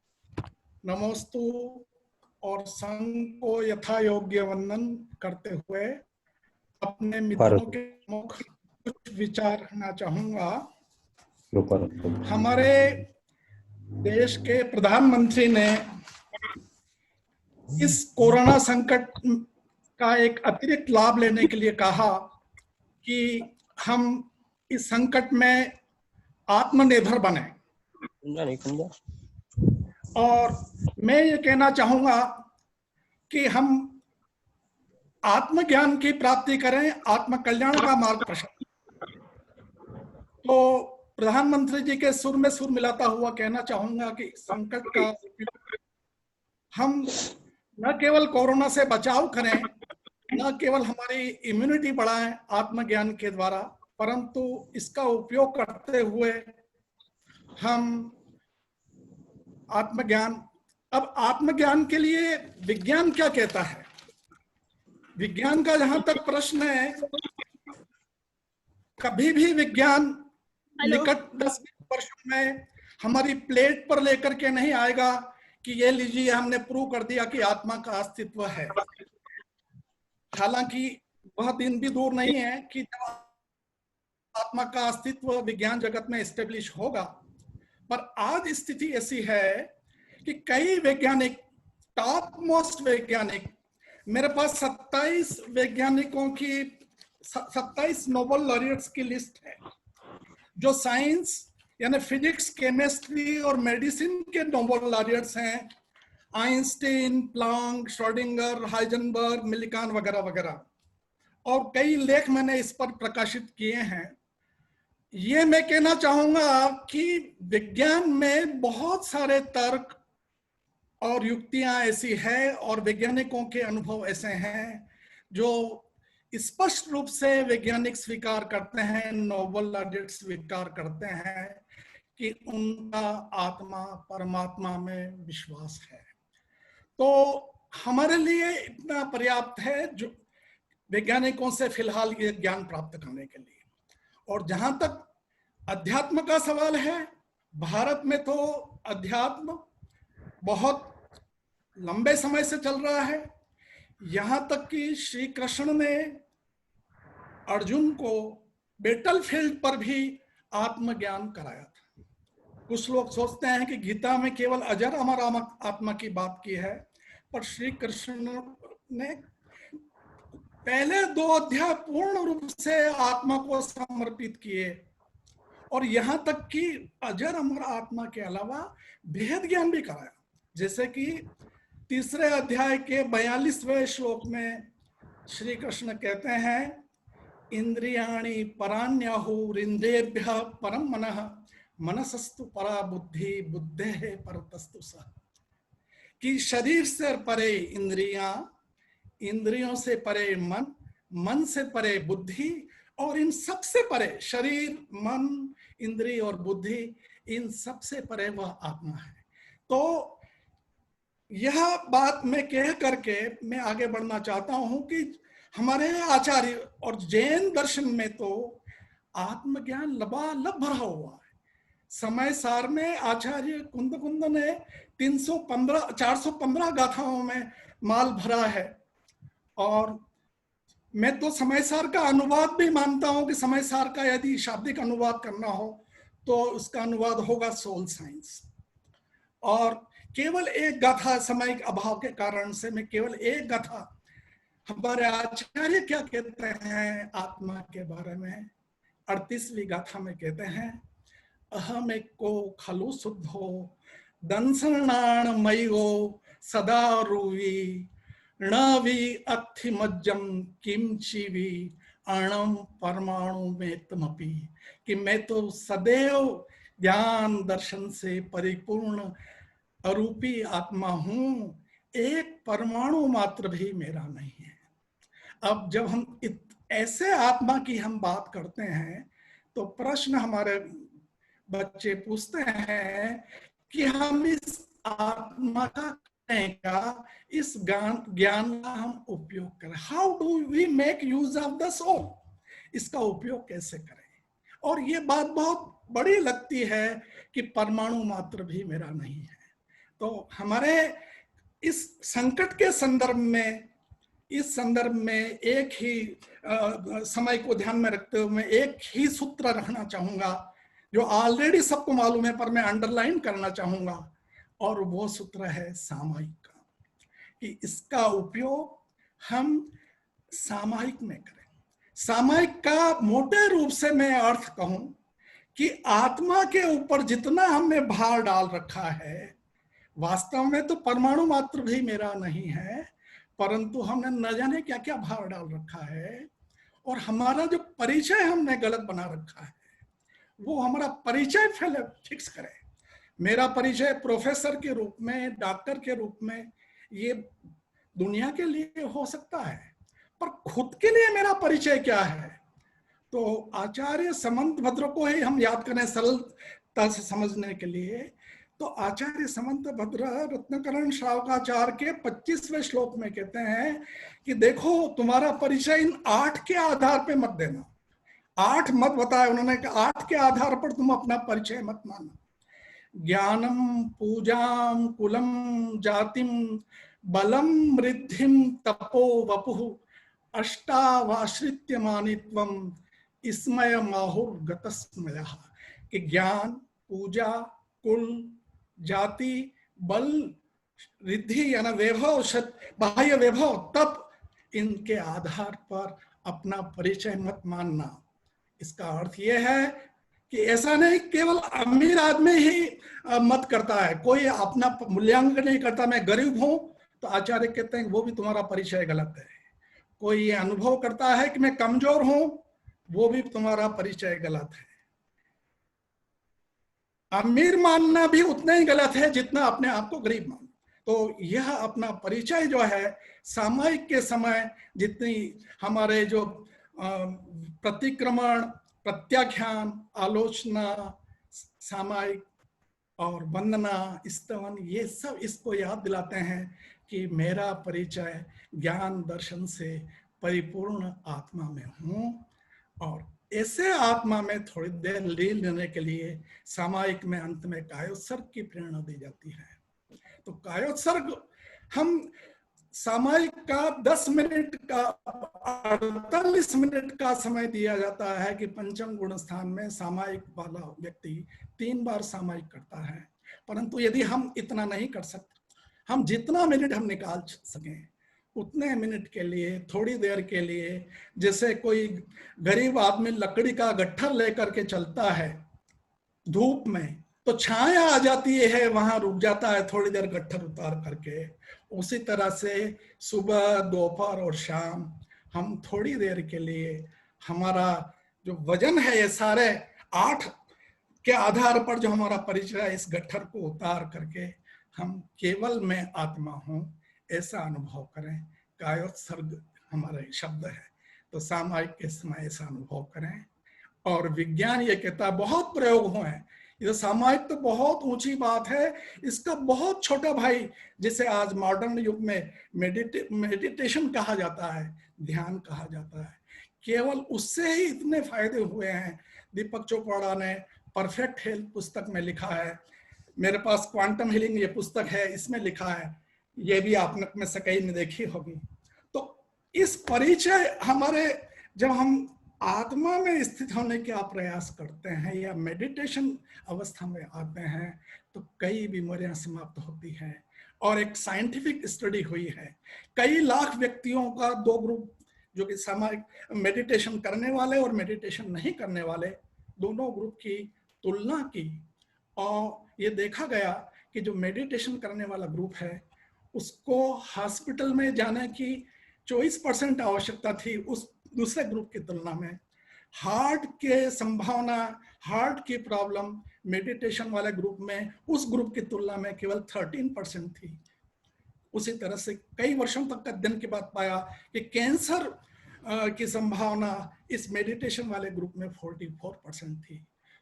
नमोस्तु और संघ को यथा योग्य वंदन करते हुए अपने मित्रों के मुख कुछ विचार रखना चाहूंगा। हमारे देश के प्रधानमंत्री ने इस कोरोना संकट का एक अतिरिक्त लाभ लेने के लिए कहा कि हम इस संकट में आत्मनिर्भर बने। और मैं ये कहना चाहूंगा कि हम आत्मज्ञान की प्राप्ति करें, आत्म कल्याण का मार्ग प्रशस्त। तो प्रधानमंत्री जी के सुर में सुर मिलाता हुआ कहना चाहूंगा कि संकट का हम न केवल कोरोना से बचाव करें, न केवल हमारी इम्यूनिटी बढ़ाएं आत्मज्ञान के द्वारा, परंतु इसका उपयोग करते हुए हम आत्मज्ञान, अब आत्मज्ञान के लिए विज्ञान क्या कहता है? विज्ञान का जहां तक प्रश्न है, कभी भी विज्ञान निकट 10 वर्षों में हमारी प्लेट पर लेकर के नहीं आएगा कि ये लीजिए हमने प्रूव कर दिया कि आत्मा का अस्तित्व है। हालांकि वह दिन भी दूर नहीं है कि आत्मा का अस्तित्व विज्ञान जगत में एस्टेब्लिश होगा, पर आज स्थिति ऐसी है कि कई वैज्ञानिक, टॉप मोस्ट वैज्ञानिक, मेरे पास 27 वैज्ञानिकों की 27 नोबेल लॉरियट्स की लिस्ट है जो साइंस यानी फिजिक्स, केमिस्ट्री और मेडिसिन के नोबेल लॉरियट्स हैं। आइंस्टीन, प्लांक, श्रोडिंगर, हाइजेनबर्ग, मिलिकान वगैरह वगैरह, और कई लेख मैंने इस पर प्रकाशित किए हैं। ये मैं कहना चाहूंगा कि विज्ञान में बहुत सारे तर्क और युक्तियां ऐसी है और वैज्ञानिकों के अनुभव ऐसे हैं जो स्पष्ट रूप से वैज्ञानिक स्वीकार करते हैं, नोबेल लॉरियट स्वीकार करते हैं कि उनका आत्मा परमात्मा में विश्वास है। तो हमारे लिए इतना पर्याप्त है जो वैज्ञानिकों से फिलहाल ये ज्ञान प्राप्त करने के लिए। और जहां तक अध्यात्म का सवाल है, भारत में तो अध्यात्म बहुत लंबे समय से चल रहा है। यहां तक कि श्री कृष्ण ने अर्जुन को बैटलफील्ड पर भी आत्मज्ञान कराया था। कुछ लोग सोचते हैं कि गीता में केवल अजर अमर आत्मा की बात की है, पर श्री कृष्ण ने पहले 2 अध्याय पूर्ण रूप से आत्मा को समर्पित किए, और यहां तक कि अजर अमर आत्मा के अलावा भेद ज्ञान भी कराया। जैसे कि 3 अध्याय के 42वें श्लोक में श्री कृष्ण कहते हैं, इंद्रियाणि पराण्याहुरिंद्रियेभ्यः परम मनः, मनसस्तु परा बुद्धि, बुद्धेः परतस्तु सः। कि शरीर से परे इंद्रियां, इंद्रियों से परे मन, मन से परे बुद्धि, और इन सबसे परे शरीर, मन, इंद्रिय और बुद्धि, इन सबसे परे वह आत्मा है। तो यह बात मैं कह करके मैं आगे बढ़ना चाहता हूं कि हमारे आचार्य और जैन दर्शन में तो आत्मज्ञान लबालब भरा हुआ है। समय सार में आचार्य कुंद ने 415 गाथाओं में माल भरा है, और मैं तो समय सार का अनुवाद भी मानता हूं कि समय सार का यदि शाब्दिक अनुवाद करना हो तो उसका अनुवाद होगा सोल साइंस। और केवल एक गाथा, समय के अभाव के कारण से मैं केवल एक गाथा, हमारे आचार्य क्या कहते हैं आत्मा के बारे में, 38वीं गाथा में कहते हैं, अहम एको खलु शुद्धो दंसनाण मयो सदा रूवी णवी अथिमज्जम किमचिवी अणम परमाणु में तमपि, कि मैं तो सदैव ज्ञान दर्शन से परिपूर्ण अरूपी आत्मा हूं, एक परमाणु मात्र भी मेरा नहीं है। अब जब हम ऐसे आत्मा की हम बात करते हैं तो प्रश्न हमारे बच्चे पूछते हैं कि हम इस आत्मा का इस ज्ञान का हम उपयोग करें, how do we make use of the soul, इसका उपयोग कैसे करें। और ये बात बहुत बड़ी लगती है कि परमाणु मात्र भी मेरा नहीं है। तो हमारे इस संकट के संदर्भ में, इस संदर्भ में एक ही समय को ध्यान में रखते हुए मैं एक ही सूत्र रखना चाहूंगा जो ऑलरेडी सबको मालूम है, पर मैं अंडरलाइन करना चाहूंगा, और वो सूत्र है सामायिक का, कि इसका उपयोग हम सामायिक में करें। सामायिक का मोटे रूप से मैं अर्थ कहूं कि आत्मा के ऊपर जितना हमने भार डाल रखा है, वास्तव में तो परमाणु मात्र भी मेरा नहीं है, परंतु हमने न जाने क्या क्या भार डाल रखा है। और हमारा जो परिचय हमने गलत बना रखा है, वो हमारा परिचय फिक्स करें। मेरा परिचय प्रोफेसर के रूप में, डॉक्टर के रूप में, ये दुनिया के लिए हो सकता है, पर खुद के लिए मेरा परिचय क्या है। तो आचार्य समंतभद्र को ही हम याद करें सरलता से समझने के लिए, तो आचार्य समंतभद्र रत्नकरण श्रावकाचार्य के 25वें श्लोक में कहते हैं कि देखो तुम्हारा परिचय इन 8 के आधार पे मत देना। 8 मत बताया उन्होंने कि 8 के आधार पर तुम अपना परिचय मत मानना। ज्ञानम पूजाम कुलम जातिम बलम वृद्धिम तपो वपुः अष्टावाश्रित्य मानित्वम इसमय माहुर्गतस्मयः, कि ज्ञान, पूजा, कुल, जाति, बल, रिद्धि यानी वैभव, बाह्य वैभव, तप, इनके आधार पर अपना परिचय मत मानना। इसका अर्थ यह है कि ऐसा नहीं केवल अमीर आदमी ही मत करता है, कोई अपना मूल्यांकन नहीं करता, मैं गरीब हूं तो आचार्य कहते हैं वो भी तुम्हारा परिचय गलत है। कोई ये अनुभव करता है कि मैं कमजोर हूं, वो भी तुम्हारा परिचय गलत है। अमीर मानना भी उतना ही गलत है जितना अपने आप को गरीब मानना। तो यह अपना परिचय जो है सामयिक के समय जितनी हमारे जो प्रतिक्रमण, प्रत्याख्यान, आलोचना, सामयिक और वंदना, स्तवन, ये सब इसको याद दिलाते हैं कि मेरा परिचय ज्ञान दर्शन से परिपूर्ण आत्मा में हूँ। और ऐसे आत्मा में थोड़ी देर लीन लेने के लिए सामायिक में अंत में कायोत्सर्ग की प्रेरणा दी जाती है। तो कायोत्सर्ग हम सामायिक का 10 मिनट का 48 मिनट का समय दिया जाता है कि पंचम गुण स्थान में सामायिक वाला व्यक्ति 3 बार सामायिक करता है। परंतु यदि हम इतना नहीं कर सकते, हम जितना मिनट हम निकाल सकें उतने मिनट के लिए, थोड़ी देर के लिए, जैसे कोई गरीब आदमी लकड़ी का गट्ठर लेकर के चलता है धूप में, तो छाया आ जाती है, वहां रुक जाता है थोड़ी देर गट्ठर उतार करके। उसी तरह से सुबह, दोपहर और शाम हम थोड़ी देर के लिए हमारा जो वजन है, ये सारे 8 के आधार पर जो हमारा परिचय, इस गट्ठर को उतार करके हम केवल मैं आत्मा हूं ऐसा अनुभव करें। कायोत्सर्ग हमारा शब्द है, तो सामायिक के समय ऐसा अनुभव करें। और विज्ञान ये कहता है, बहुत प्रयोग हुए हैं, ये सामायिक तो बहुत ऊंची बात है, इसका बहुत छोटा भाई जिसे आज मॉडर्न युग में मेडिटेशन कहा जाता है, ध्यान कहा जाता है, केवल उससे ही इतने फायदे हुए हैं। दीपक चोपड़ा ने परफेक्ट हेल्थ पुस्तक में लिखा है, मेरे पास क्वांटम हीलिंग ये पुस्तक है, इसमें लिखा है, ये भी आप में से कई ने देखी होगी। तो इस परिचय हमारे, जब हम आत्मा में स्थित होने का प्रयास करते हैं या मेडिटेशन अवस्था में आते हैं तो कई बीमारियां समाप्त होती हैं। और एक साइंटिफिक स्टडी हुई है, कई लाख व्यक्तियों का दो ग्रुप, जो कि सामाजिक मेडिटेशन करने वाले और मेडिटेशन नहीं करने वाले, दोनों ग्रुप की तुलना की, और ये देखा गया कि जो मेडिटेशन करने वाला ग्रुप है उसको हॉस्पिटल में जाने की 24% आवश्यकता थी उस दूसरे ग्रुप की तुलना में। हार्ट के संभावना, हार्ट की प्रॉब्लम मेडिटेशन वाले ग्रुप में उस ग्रुप की तुलना में केवल 13% थी। उसी तरह से कई वर्षों तक का अध्ययन के बाद पाया कि कैंसर की संभावना इस मेडिटेशन वाले ग्रुप में 44% थी।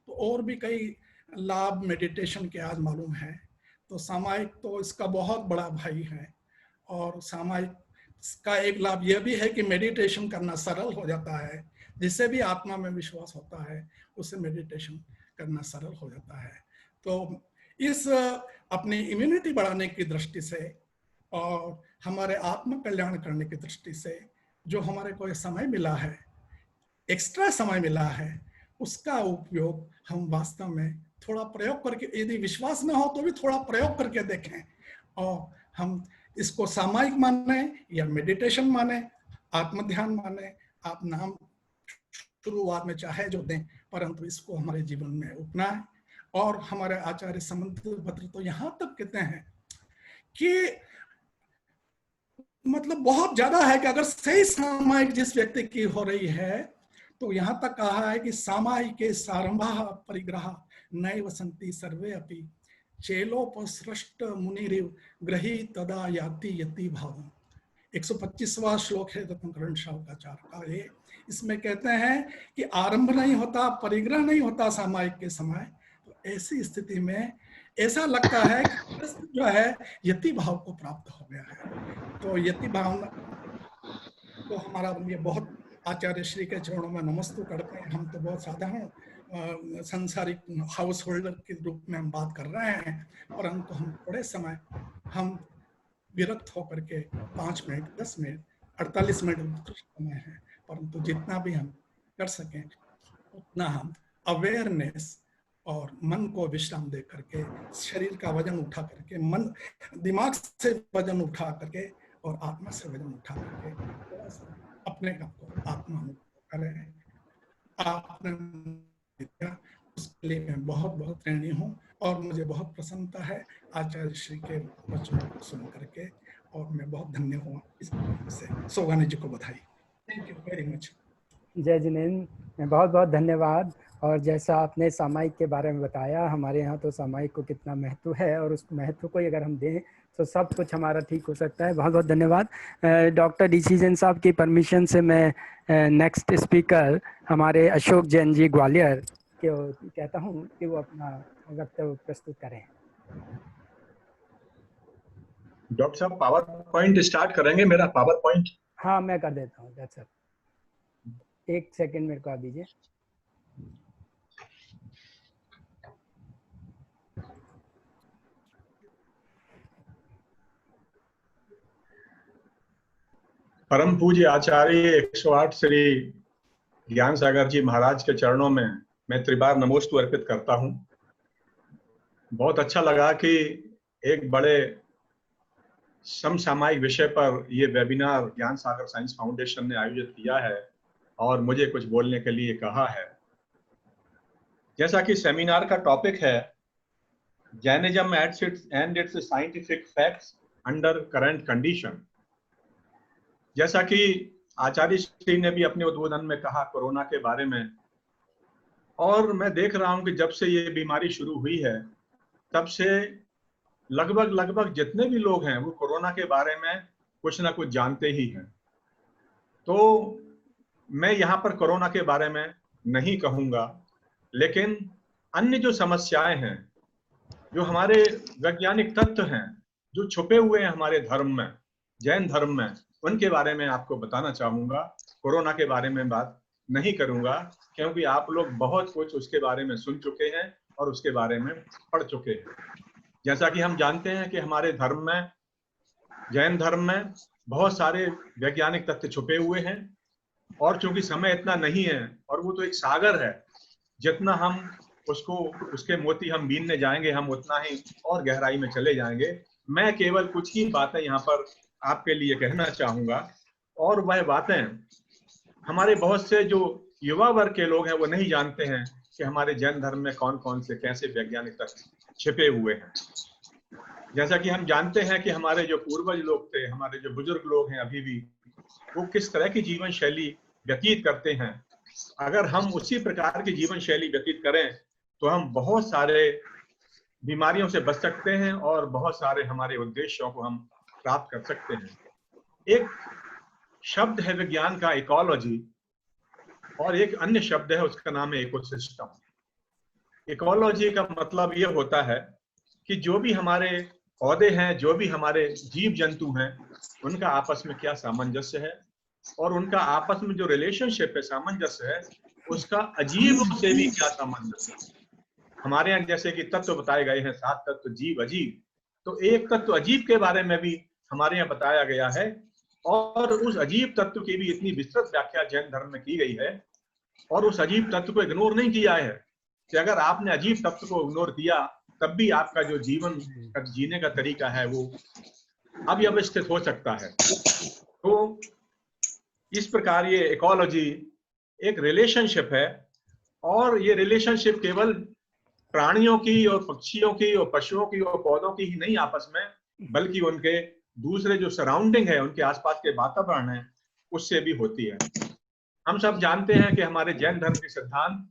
तो और भी कई लाभ मेडिटेशन के आज मालूम है। तो सामायिक तो इसका बहुत बड़ा भाई है, और सामायिक का एक लाभ यह भी है कि मेडिटेशन करना सरल हो जाता है। जिससे भी आत्मा में विश्वास होता है उससे मेडिटेशन करना सरल हो जाता है। तो इस अपनी इम्यूनिटी बढ़ाने की दृष्टि से और हमारे आत्म कल्याण करने की दृष्टि से जो हमारे को समय मिला है, एक्स्ट्रा समय मिला है, उसका उपयोग हम वास्तव में थोड़ा प्रयोग करके, यदि विश्वास न हो तो भी थोड़ा प्रयोग करके देखें, और हम इसको सामायिक माने या मेडिटेशन माने, आत्म ध्यान माने, आप नाम शुरुआत में चाहे जो दें, परंतु इसको हमारे जीवन में अपनाएं। और हमारे आचार्य समंतभद्र तो यहाँ तक कहते हैं कि मतलब बहुत ज्यादा है कि अगर सही सामायिक जिस व्यक्ति की हो रही है तो यहाँ तक कहा है कि सामायिके सारंभा परिग्रह नए वसंती सर्वे अपि चेलोपसृष्ट मुनिरिव ग्रही तदा याति यति भाव। 125वां श्लोक है रत्नकरण शावकाचार्य का। ये इसमें कहते हैं कि आरंभ नहीं होता, परिग्रह नहीं होता सामायिक के समय। तो ऐसी स्थिति में ऐसा लगता है कि जो है यति भाव को प्राप्त हो गया है। तो यति भाव तो हमारा ये बहुत आचार्य श्री के चरणों में नमस्तु करते हैं। हम तो बहुत साधारण संसारिक हाउस होल्डर के रूप में हम बात कर रहे हैं, परंतु हम थोड़े समय हम विरक्त होकर के 5 मिनट, 10 मिनट, 48 मिनट समय है, परंतु जितना भी हम कर सकें उतना हम अवेयरनेस और मन को विश्राम दे करके, शरीर का वजन उठा करके, मन दिमाग से वजन उठा करके और आत्मा से वजन उठा करके अपने आप को आत्मा में करें। आपने उसके लिए मैं बहुत बहुत ऋणी हूँ और मुझे बहुत प्रसन्नता है आचार्य श्री के वचनों को सुन करके, और मैं बहुत धन्य हूँ इस से। सोगानी जी को बधाई। Thank you very much. जय जिनेन्द्र, बहुत बहुत धन्यवाद। और जैसा आपने सामायिक के बारे में बताया, हमारे यहाँ तो सामायिक को कितना महत्व है और उस महत्व को अगर हम दें तो सब कुछ हमारा ठीक हो सकता है। बहुत बहुत धन्यवाद। Doctor DC. जैन साहब की परमिशन से मैं नेक्स्ट स्पीकर हमारे अशोक जैन जी ग्वालियर को कहता हूँ कि वो अपना वक्तव्य प्रस्तुत करें। डॉक्टर साहब पावर पॉइंट स्टार्ट करेंगे? मेरा पावर पॉइंट, हाँ मैं कर देता हूँ। That's it. 1 सेकंड मेरे को आ दीजिए। परम पूज्य आचार्य 108 श्री ज्ञान सागर जी महाराज के चरणों में मैं त्रिबार नमोस्तु अर्पित करता हूं। बहुत अच्छा लगा कि एक बड़े समसामयिक विषय पर ये वेबिनार ज्ञान सागर साइंस फाउंडेशन ने आयोजित किया है और मुझे कुछ बोलने के लिए कहा है। जैसा कि सेमिनार का टॉपिक है Jainism and it's scientific facts under current condition. जैसा कि आचार्य श्री ने भी अपने उद्बोधन में कहा कोरोना के बारे में, और मैं देख रहा हूं कि जब से ये बीमारी शुरू हुई है तब से लगभग जितने भी लोग हैं वो कोरोना के बारे में कुछ ना कुछ जानते ही हैं। तो मैं यहाँ पर कोरोना के बारे में नहीं कहूँगा, लेकिन अन्य जो समस्याएं हैं, जो हमारे वैज्ञानिक तथ्य हैं, जो छुपे हुए हैं हमारे धर्म में, जैन धर्म में, उनके बारे में आपको बताना चाहूँगा। कोरोना के बारे में बात नहीं करूँगा क्योंकि आप लोग बहुत कुछ उसके बारे में सुन चुके हैं और उसके बारे में पढ़ चुके हैं। जैसा कि हम जानते हैं कि हमारे धर्म में, जैन धर्म में बहुत सारे वैज्ञानिक तथ्य छुपे हुए हैं, और चूंकि समय इतना नहीं है और वो तो एक सागर है, जितना हम उसके मोती हम बीनने जाएंगे हम उतना ही और गहराई में चले जाएंगे। मैं केवल कुछ ही बातें यहाँ पर आपके लिए कहना चाहूंगा, और वह बातें हमारे बहुत से जो युवा वर्ग के लोग हैं वो नहीं जानते हैं कि हमारे जैन धर्म में कौन कौन से कैसे वैज्ञानिक तथ्य छिपे हुए हैं। जैसा कि हम जानते हैं कि हमारे जो पूर्वज लोग थे, हमारे जो बुजुर्ग लोग हैं अभी भी, वो किस तरह की जीवन शैली व्यतीत करते हैं। अगर हम उसी प्रकार की जीवन शैली व्यतीत करें तो हम बहुत सारे बीमारियों से बच सकते हैं और बहुत सारे हमारे उद्देश्यों को हम प्राप्त कर सकते हैं। एक शब्द है विज्ञान का इकोलॉजी, और एक अन्य शब्द है उसका नाम है इकोसिस्टम। इकोलॉजी का मतलब ये होता है कि जो भी हमारे पौधे हैं, जो भी हमारे जीव जंतु हैं, उनका आपस में क्या सामंजस्य है और उनका आपस में जो रिलेशनशिप है, सामंजस्य है, उसका अजीब से भी क्या सामंजस्य है। हमारे यहाँ जैसे कि तत्व बताए गए हैं 7 तत्व, जीव अजीब, तो एक तत्व अजीब के बारे में भी हमारे यहाँ बताया गया है, और उस अजीब तत्व की भी इतनी विस्तृत व्याख्या जैन धर्म में की गई है, और उस अजीब तत्व को इग्नोर नहीं किया है कि अगर आपने अजीब तत्व को इग्नोर किया तब भी आपका जो जीवन का जीने का तरीका है वो अव्यवस्थित हो सकता है। तो इस प्रकार ये इकोलॉजी एक रिलेशनशिप है, और ये रिलेशनशिप केवल प्राणियों की और पक्षियों की और पशुओं की और पौधों की ही नहीं आपस में, बल्कि उनके दूसरे जो सराउंडिंग है, उनके आसपास के वातावरण है, उससे भी होती है। हम सब जानते हैं कि हमारे जैन धर्म के सिद्धांत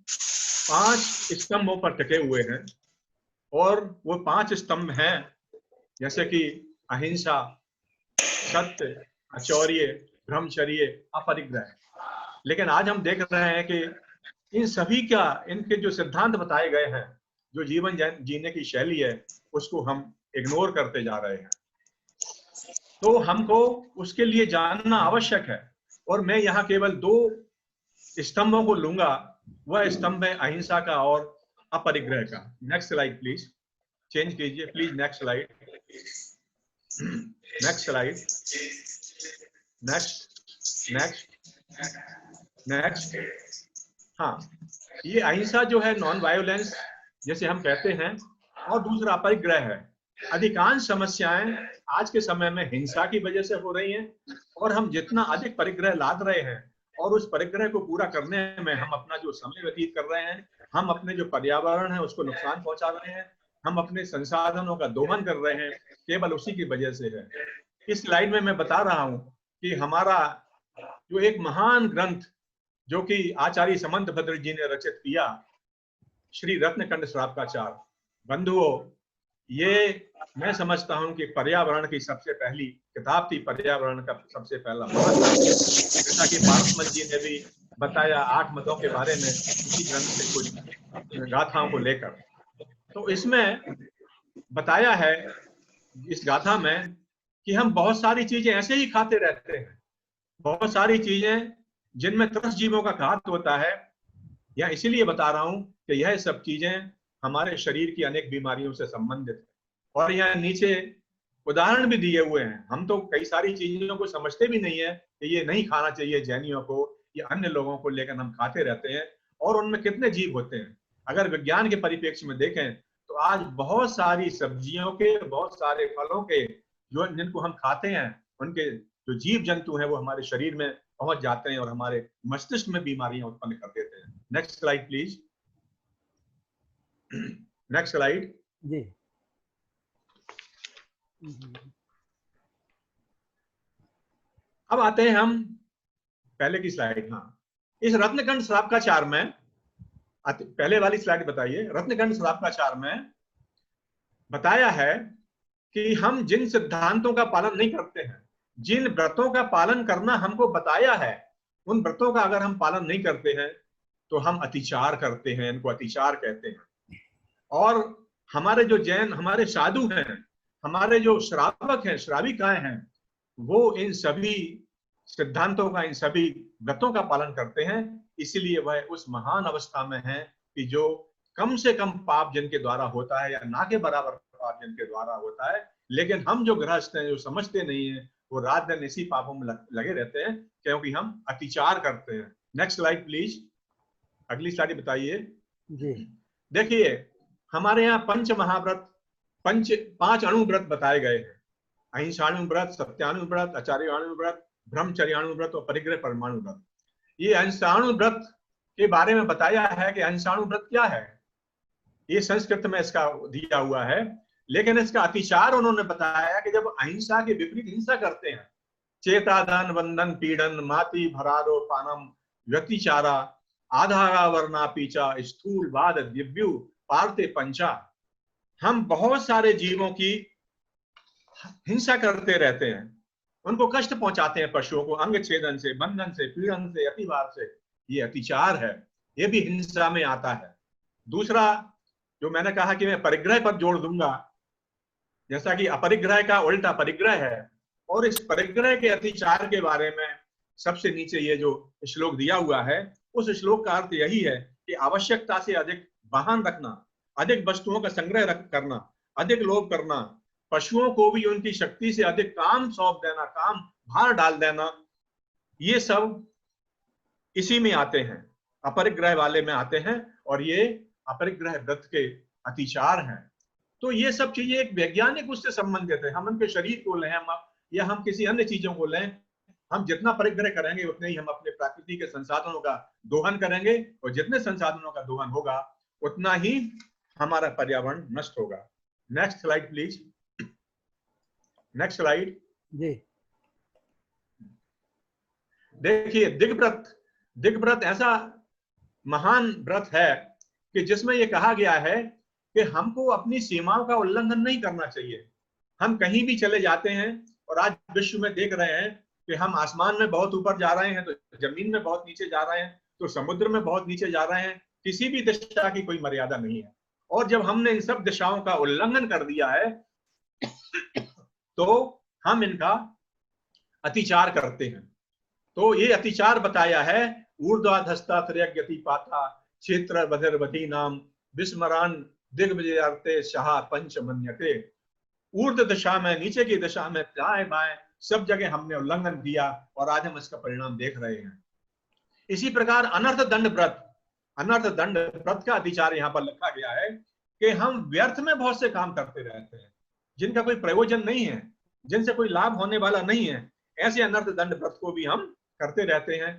5 स्तंभों पर टिके हुए हैं, और वो 5 स्तंभ हैं जैसे कि अहिंसा, सत्य, अचौर्य, ब्रह्मचर्य, अपरिग्रह। लेकिन आज हम देख रहे हैं कि इन सभी का, इनके जो सिद्धांत बताए गए हैं, जो जीवन जीने की शैली है, उसको हम इग्नोर करते जा रहे हैं। तो हमको उसके लिए जानना आवश्यक है, और मैं यहाँ केवल 2 स्तंभों को लूंगा। वह स्तंभ है अहिंसा का और अपरिग्रह का। नेक्स्ट स्लाइड प्लीज, चेंज कीजिए please, next slide, next slide, next next next. हाँ, ये अहिंसा जो है नॉन वायोलेंस जैसे हम कहते हैं, और दूसरा अपरिग्रह है। अधिकांश समस्याएं आज के समय में हिंसा की वजह से हो रही हैं, और हम जितना अधिक परिग्रह लाद रहे हैं और उस परिग्रह को पूरा करने में हम अपना जो समय व्यतीत कर रहे हैं, हम अपने जो पर्यावरण है उसको नुकसान पहुंचा रहे हैं, हम अपने संसाधनों का दोहन कर रहे हैं, केवल उसी की वजह से है। इस स्लाइड में मैं बता रहा हूं कि हमारा जो एक महान ग्रंथ जो कि आचार्य समंतभद्र जी ने रचित किया, श्री रत्नखंड श्रावकाचार, बंधुओं, ये मैं समझता हूं कि पर्यावरण की सबसे पहली किताब थी, पर्यावरण का सबसे पहला महत्व। जैसा कि पारसमल जी ने भी बताया 8 मतों के बारे में इसी ग्रंथ से कुछ गाथाओं को लेकर। तो इसमें बताया है इस गाथा में कि हम बहुत सारी चीजें ऐसे ही खाते रहते हैं, बहुत सारी चीजें जिनमें त्रस्त जीवों का घात होता है। या इसीलिए बता रहा हूं कि यह सब चीजें हमारे शरीर की अनेक बीमारियों से संबंधित है। और यहाँ नीचे उदाहरण भी दिए हुए हैं। हम तो कई सारी चीजों को समझते भी नहीं है कि ये नहीं खाना चाहिए जैनियों को या अन्य लोगों को, लेकर हम खाते रहते हैं। और उनमें कितने जीव होते हैं, अगर विज्ञान के परिप्रेक्ष्य में देखें तो आज बहुत सारी सब्जियों के, बहुत सारे फलों के जो जिनको हम खाते हैं, उनके जो जीव जंतु हैं वो हमारे शरीर में पहुंच जाते हैं और हमारे मस्तिष्क में बीमारियां उत्पन्न कर देते हैं। Next slide please, next slide जी। अब आते हैं हम पहले की स्लाइड। हाँ, इस रत्नखंड श्रावकाचार में, पहले वाली स्लाइड बताइए। रत्नखंड श्रावकाचार में बताया है कि हम जिन सिद्धांतों का पालन नहीं करते हैं, जिन व्रतों का पालन करना हमको बताया है, उन व्रतों का अगर हम पालन नहीं करते हैं तो हम अतिचार करते हैं, इनको अतिचार कहते हैं। और हमारे जो जैन, हमारे साधु हैं, हमारे जो श्रावक हैं, श्राविकाएं हैं, वो इन सभी सिद्धांतों का, इन सभी व्रतों का पालन करते हैं। इसीलिए वह उस महान अवस्था में है कि जो कम से कम पाप जिनके द्वारा होता है या ना के बराबर पाप जिनके द्वारा होता है। लेकिन हम जो गृहस्थ हैं, जो समझते नहीं है, वो रात दिन इसी पापों में लगे रहते हैं क्योंकि हम अतिचार करते हैं। नेक्स्ट स्लाइड प्लीज, अगली स्लाइड बताइए जी। देखिए हमारे यहाँ पंच महाव्रत, पांच अणु व्रत बताए गए हैं। अहिंसाणु व्रत, सत्याणु व्रत, आचार्याणु व्रत, ब्रह्मचर्याणु व्रत और परिग्रह परमाणु व्रत। ये अहिंसाणु व्रत के बारे में बताया है कि अहिंसाणु व्रत क्या है, ये संस्कृत में इसका दिया हुआ है, लेकिन इसका अतिचार उन्होंने बताया कि जब अहिंसा के विपरीत हिंसा करते हैं, चेतादान बंधन पीड़न माति भरारो पानम व्यतिचारा आधारा वर्णा पीचा स्थूल वाद दिव्यु पार्थे पंचा, हम बहुत सारे जीवों की हिंसा करते रहते हैं, उनको कष्ट पहुंचाते हैं, पशुओं को अंग छेदन से, बंधन से, पीड़न से, अतिवार से, ये अतिचार है, ये भी हिंसा में आता है। दूसरा जो मैंने कहा कि मैं परिग्रह पर जोड़ दूंगा, जैसा कि अपरिग्रह का उल्टा परिग्रह है, और इस परिग्रह के अतिचार के बारे में सबसे नीचे ये जो श्लोक दिया हुआ है, उस श्लोक का अर्थ यही है कि आवश्यकता से अधिक वाहन रखना, अधिक वस्तुओं का संग्रह करना, अधिक लोभ करना, पशुओं को भी उनकी शक्ति से अधिक काम सौंप देना, काम भार डाल देना, ये सब इसी में आते हैं, अपरिग्रह वाले में आते हैं, और ये अपरिग्रह व्रत के अतिचार हैं। तो ये सब चीजें एक वैज्ञानिक उससे संबंधित है। हम उनके शरीर को लें या हम किसी अन्य चीजों को लें, हम जितना परिग्रह करेंगे उतने ही हम अपने प्रकृति के संसाधनों का दोहन करेंगे, और जितने संसाधनों का दोहन होगा उतना ही हमारा पर्यावरण नष्ट होगा। Next slide please, next slide जी। देखिए दिग्व्रत ऐसा महान व्रत है कि जिसमें यह कहा गया है कि हमको अपनी सीमाओं का उल्लंघन नहीं करना चाहिए। हम कहीं भी चले जाते हैं, और आज विश्व में देख रहे हैं कि हम आसमान में बहुत ऊपर जा रहे हैं, तो जमीन में बहुत नीचे जा रहे हैं, तो समुद्र में बहुत नीचे जा रहे हैं, किसी भी दिशा की कोई मर्यादा नहीं है। और जब हमने इन सब दिशाओं का उल्लंघन कर दिया है तो हम इनका अतिचार करते हैं। तो ये अतिचार बताया है, ऊर्ध्वाधस्ता त्रयगति पाता क्षेत्र बधिर्वती नाम विस्मरान दिग्विजयार्थे शाह पंच मन्यते। ऊर्ध्व दिशा में, नीचे की दिशा में, दाएं बाएं सब जगह हमने उल्लंघन किया, और आज हम इसका परिणाम देख रहे हैं। इसी प्रकार अनर्थ दंड व्रत का अतिचार यहाँ पर लिखा गया है कि हम व्यर्थ में बहुत से काम करते रहते हैं जिनका कोई प्रयोजन नहीं है, जिनसे कोई लाभ होने वाला नहीं है। ऐसे अनर्थ दंड व्रत को भी हम करते रहते हैं।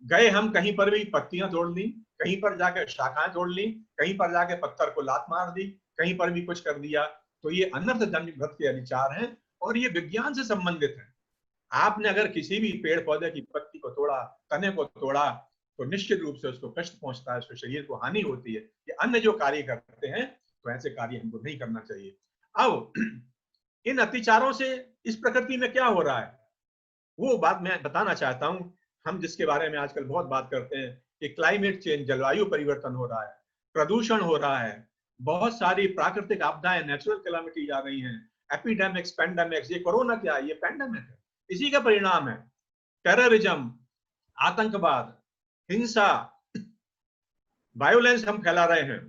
गए हम कहीं पर भी पत्तियां तोड़ ली, कहीं पर जाकर शाखाएं तोड़ ली, कहीं पर जाके पत्थर को लात मार दी, कहीं पर भी कुछ कर दिया। तो ये अनर्थ दंड व्रत के अतिचार हैं, और ये विज्ञान से संबंधित है। आपने अगर किसी भी पेड़ पौधे की पत्ती को तोड़ा, तने को तोड़ा, तो निश्चित रूप से उसको कष्ट पहुंचता है, उसके शरीर को हानि होती है। ये अन्य जो कार्य करते हैं, तो ऐसे कार्य हमको नहीं करना चाहिए। अब इन अतिचारों से इस प्रकृति में क्या हो रहा है, वो बात मैं बताना चाहता हूं। हम जिसके बारे में आजकल बहुत बात करते हैं कि क्लाइमेट चेंज, जलवायु परिवर्तन हो रहा है, प्रदूषण हो रहा है, बहुत सारी प्राकृतिक आपदाएं, नेचुरल कैलामिटीज आ रही हैं, एपिडेमिक्स, पैंडेमिक्स। ये कोरोना क्या है, ये पैंडेमिक है, इसी का परिणाम है। टेररिज्म, आतंकवाद, हिंसा, वायोलेंस हम फैला रहे हैं।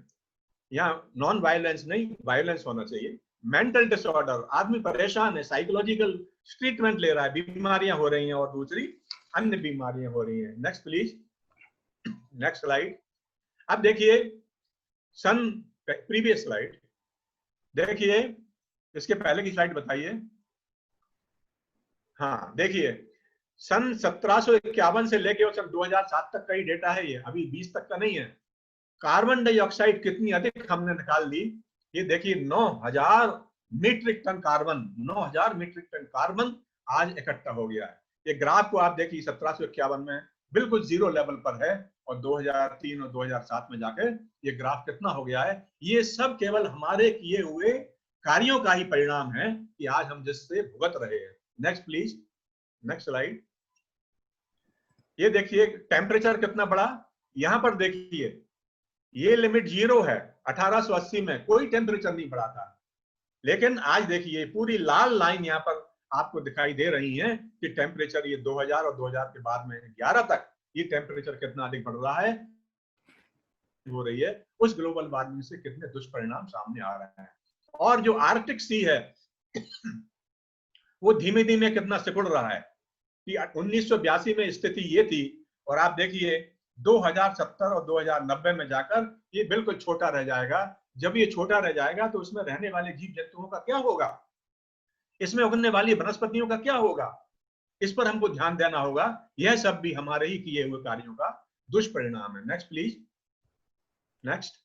यहाँ नॉन वायलेंस नहीं, वायलेंस होना चाहिए। मेंटल डिसऑर्डर, आदमी परेशान है, साइकोलॉजिकल ट्रीटमेंट ले रहा है, बीमारियां हो रही हैं, और दूसरी अन्य बीमारियां हो रही हैं। Next please, next slide. अब देखिए प्रीवियस स्लाइड देखिए, इसके पहले की स्लाइड बताइए। हाँ देखिए, सन 1751 से लेके सन 2007 तक का ही डेटा है ये, अभी 20 तक का नहीं है। कार्बन डाइऑक्साइड कितनी अधिक हमने निकाल दी, ये देखिए 9000 metric ton carbon, 9000 metric ton carbon आज इकट्ठा हो गया है। ये ग्राफ को आप देखिए 1751 में बिल्कुल जीरो लेवल पर है, और 2003 और 2007 में जाके ये ग्राफ कितना हो गया है। ये सब केवल हमारे किए हुए कार्यों का ही परिणाम है कि आज हम जिससे भुगत रहे हैं। Next please, next slide. ये देखिए टेम्परेचर कितना बढ़ा, यहां पर देखिए ये लिमिट 0 है। 1880 में कोई टेम्परेचर नहीं बढ़ा था, लेकिन आज देखिए पूरी लाल लाइन यहाँ पर आपको दिखाई दे रही है कि टेम्परेचर ये 2000 और 2000 के बाद में 11 तक ये टेम्परेचर कितना अधिक बढ़ रहा है, हो रही है। उस ग्लोबल वार्मिंग से कितने दुष्परिणाम सामने आ रहे हैं। और जो आर्कटिक सी है वो धीमे धीमे कितना सिकुड़ रहा है कि 1982 में स्थिति ये थी और आप देखिए 2070 और 2090 में जाकर ये बिल्कुल छोटा रह जाएगा। जब ये छोटा रह जाएगा तो उसमें रहने वाले जीव जंतुओं का क्या होगा, इसमें उगने वाली वनस्पतियों का क्या होगा, इस पर हमको ध्यान देना होगा। यह सब भी हमारे ही किए हुए कार्यों का दुष्परिणाम है। Next please, next.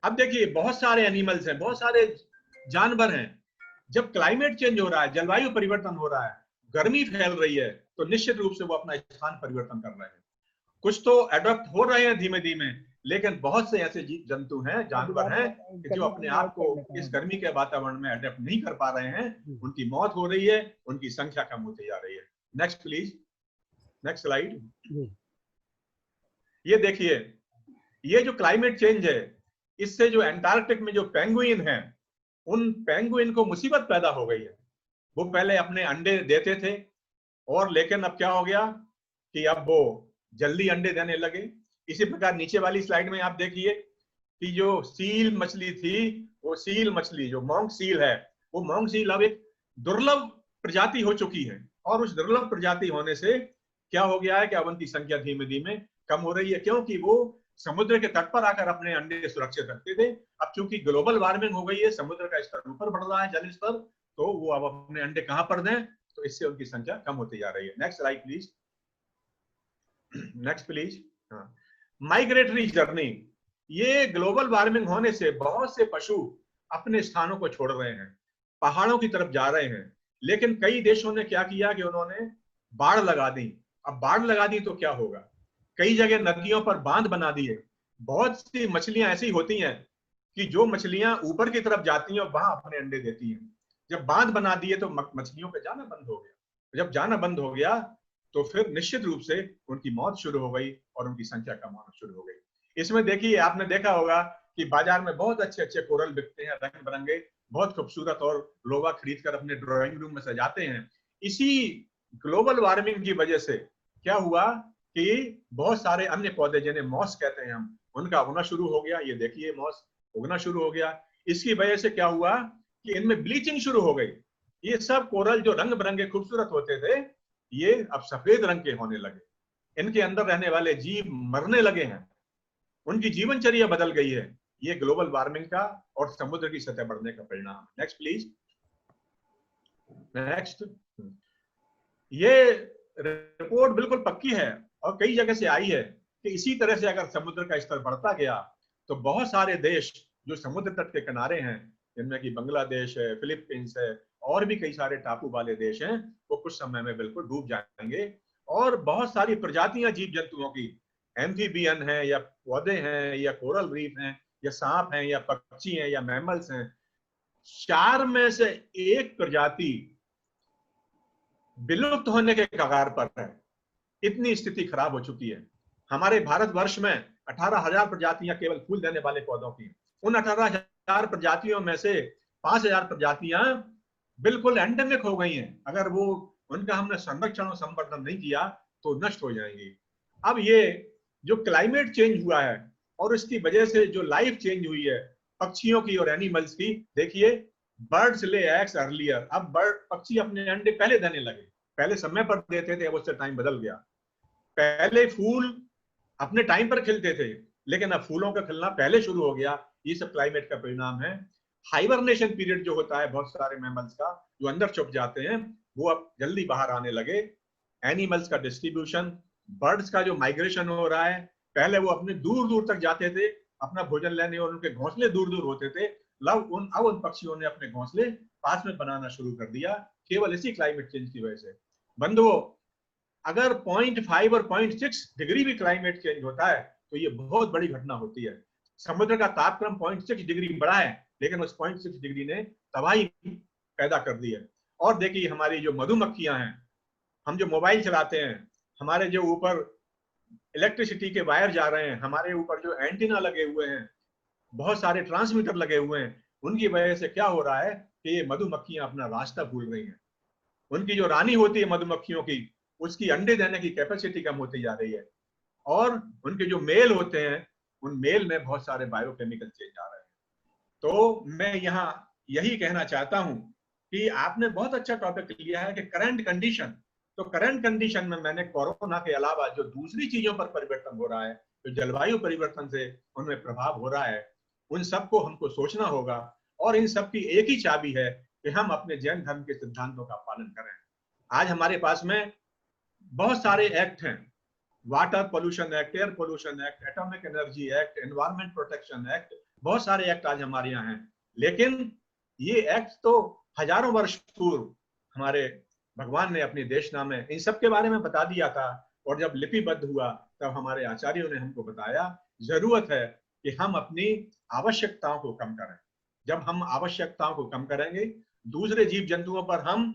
अब देखिए बहुत सारे एनिमल्स हैं, बहुत सारे जानवर हैं। जब क्लाइमेट चेंज हो रहा है, जलवायु परिवर्तन हो रहा है, गर्मी फैल रही है, तो निश्चित रूप से वो अपना स्थान परिवर्तन कर रहे हैं। कुछ तो अडॉप्ट हो रहे हैं धीमे धीमे, लेकिन बहुत से ऐसे जीव जंतु हैं, जानवर हैं कि जो अपने आप को इस गर्मी के वातावरण में अडॉप्ट नहीं कर पा रहे हैं। उनकी मौत हो रही है, उनकी संख्या कम होती जा रही है। Next please, next slide. ये देखिए, ये जो क्लाइमेट चेंज है, इससे जो एंटार्क्टिक में जो पेंगुइन हैं, उन पेंगुइन को मुसीबत पैदा हो गई है। वो पहले अपने अंडे देते थे और लेकिन अब क्या हो गया कि अब वो जल्दी अंडे देने लगे। इसी प्रकार नीचे वाली स्लाइड में आप देखिए कि जो सील मछली थी, वो सील मछली जो मॉन्क सील है, वो मॉन्क सील अब एक दुर्लभ प्रजाति हो चुकी है। और उस दुर्लभ प्रजाति होने से क्या हो गया है कि अब उनकी संख्या धीमे धीमे कम हो रही है, क्योंकि वो समुद्र के तट पर आकर अपने अंडे सुरक्षित रखते थे। अब चूंकि ग्लोबल वार्मिंग हो गई है, समुद्र का स्तर ऊपर बढ़ रहा है, जल स्तर, तो वो अब अपने अंडे कहां पर दें, तो इससे उनकी संख्या कम होती जा रही है। Next slide please, next please. हाँ, माइग्रेटरी जर्नी। ये ग्लोबल वार्मिंग होने से बहुत से पशु अपने स्थानों को छोड़ रहे हैं, पहाड़ों की तरफ जा रहे हैं। लेकिन कई देशों ने क्या किया कि उन्होंने बाढ़ लगा दी। अब बाढ़ लगा दी तो क्या होगा, कई जगह नदियों पर बांध बना दिए। बहुत सी मछलियां ऐसी होती हैं कि जो मछलियां ऊपर की तरफ जाती हैं और वहां अपने अंडे देती हैं। जब बांध बना दिए तो मछलियों का जाना बंद हो गया। जब जाना बंद हो गया तो फिर निश्चित रूप से उनकी मौत शुरू हो गई और उनकी संख्या कम होना शुरू हो गई। इसमें देखिए, आपने देखा होगा कि बाजार में बहुत अच्छे अच्छे कोरल बिकते हैं, रंग बिरंगे, बहुत खूबसूरत, और लोग खरीद कर अपने ड्राइंग रूम में सजाते हैं। इसी ग्लोबल वार्मिंग की वजह से क्या हुआ कि बहुत सारे अन्य पौधे जिन्हें मॉस कहते हैं हम, उनका होना शुरू हो गया। ये देखिए मॉस उगना शुरू हो गया। इसकी वजह से क्या हुआ कि इनमें ब्लीचिंग शुरू हो गई। ये सब कोरल जो रंग बिरंगे खूबसूरत होते थे, ये अब सफेद रंग के होने लगे। इनके अंदर रहने वाले जीव मरने लगे हैं, उनकी जीवनचर्या बदल गई है। ये ग्लोबल वार्मिंग का और समुद्र की सतह बढ़ने का परिणाम। Next please, next. ये रिपोर्ट बिल्कुल पक्की है और कई जगह से आई है कि इसी तरह से अगर समुद्र का स्तर बढ़ता गया तो बहुत सारे देश जो समुद्र तट के किनारे हैं, जिनमें कि बांग्लादेश है, फिलीपींस है, और भी कई सारे टापू वाले देश हैं, वो कुछ समय में बिल्कुल डूब जाएंगे। और बहुत सारी प्रजातियां जीव जंतुओं की, एम्फीबियन है या पौधे हैं या कोरल रीफ हैं या सांप हैं या पक्षी हैं या मैमल्स हैं, 4 में से 1 प्रजाति विलुप्त होने के कगार पर है। इतनी स्थिति खराब हो चुकी है। हमारे भारतवर्ष में 18,000 प्रजातियां केवल फूल देने वाले पौधों की। उन 18,000 प्रजातियों में से 5,000 प्रजातियां बिल्कुल एंडेमिक हो गई हैं। अगर वो उनका हमने संरक्षण और संवर्धन नहीं किया तो नष्ट हो जाएंगी। अब ये जो क्लाइमेट चेंज हुआ है और इसकी वजह से जो लाइफ चेंज हुई है पक्षियों की और एनिमल्स की, देखिए बर्ड्स ले एग्स अर्लियर। अब पक्षी अपने अंडे पहले देने लगे। पहले समय पर देते थे, अब उससे टाइम बदल गया। पहले फूल अपने टाइम पर खिलते थे, लेकिन अब फूलों का खिलना पहले शुरू हो गया। ये सब क्लाइमेट का परिणाम है। हाइबरनेशन पीरियड जो होता है बहुत सारे मैमल्स का, जो अंदर छुप जाते हैं, वो अब जल्दी बाहर आने लगे। एनिमल्स का डिस्ट्रीब्यूशन, बर्ड्स का जो माइग्रेशन हो रहा है, पहले वो अपने दूर दूर तक जाते थे अपना भोजन लेने और उनके घोंसले दूर दूर होते थे। अब उन पक्षियों ने अपने घोंसले पास में बनाना शुरू कर दिया, केवल इसी क्लाइमेट चेंज की वजह से। बंधुओं, अगर 0.5 और 0.6 डिग्री भी क्लाइमेट चेंज होता है तो ये बहुत बड़ी घटना होती है। समुद्र का तापक्रम 0.6 डिग्री बढ़ा है, लेकिन उस 0.6 डिग्री ने तबाही पैदा कर दी है। और देखिए हमारी जो मधुमक्खियां हैं, हम जो मोबाइल चलाते हैं, हमारे जो ऊपर इलेक्ट्रिसिटी के वायर जा रहे हैं, हमारे ऊपर जो एंटीना लगे हुए हैं, बहुत सारे ट्रांसमीटर लगे हुए हैं, उनकी वजह से क्या हो रहा है कि ये मधुमक्खियां अपना रास्ता भूल रही हैं। उनकी जो रानी होती है मधुमक्खियों की, उसकी अंडे देने की कैपेसिटी कम होती जा रही है। और उनके जो मेल होते हैं, उन मेल में बहुत सारे बायोकेमिकल चेंज आ रहे हैं। तो मैं यहाँ यही कहना चाहता हूं कि आपने बहुत अच्छा टॉपिक लिया है कि करंट कंडीशन। तो करंट कंडीशन में मैंने कोरोना के अलावा जो दूसरी चीजों पर परिवर्तन हो रहा है, जो जलवायु परिवर्तन से उनमें प्रभाव हो रहा है, उन सबको हमको सोचना होगा। और इन सब की एक ही चाबी है कि हम अपने जैन धर्म के सिद्धांतों का पालन करें। आज हमारे पास में बहुत सारे एक्ट हैं, water pollution act, air pollution act, atomic energy act, environment protection act, बहुत सारे एक्ट आज हमारे यहाँ हैं। लेकिन ये एक्ट तो हजारों वर्ष पूर्व हमारे भगवान ने अपने देशनामे इन सब के बारे में बता दिया था। और जब लिपिबद्ध हुआ तब हमारे आचार्यों ने हमको बताया जरूरत है कि हम अपनी आवश्यकताओं को कम करें। जब हम आवश्यकताओं को कम करेंगे, दूसरे जीव जंतुओं पर हम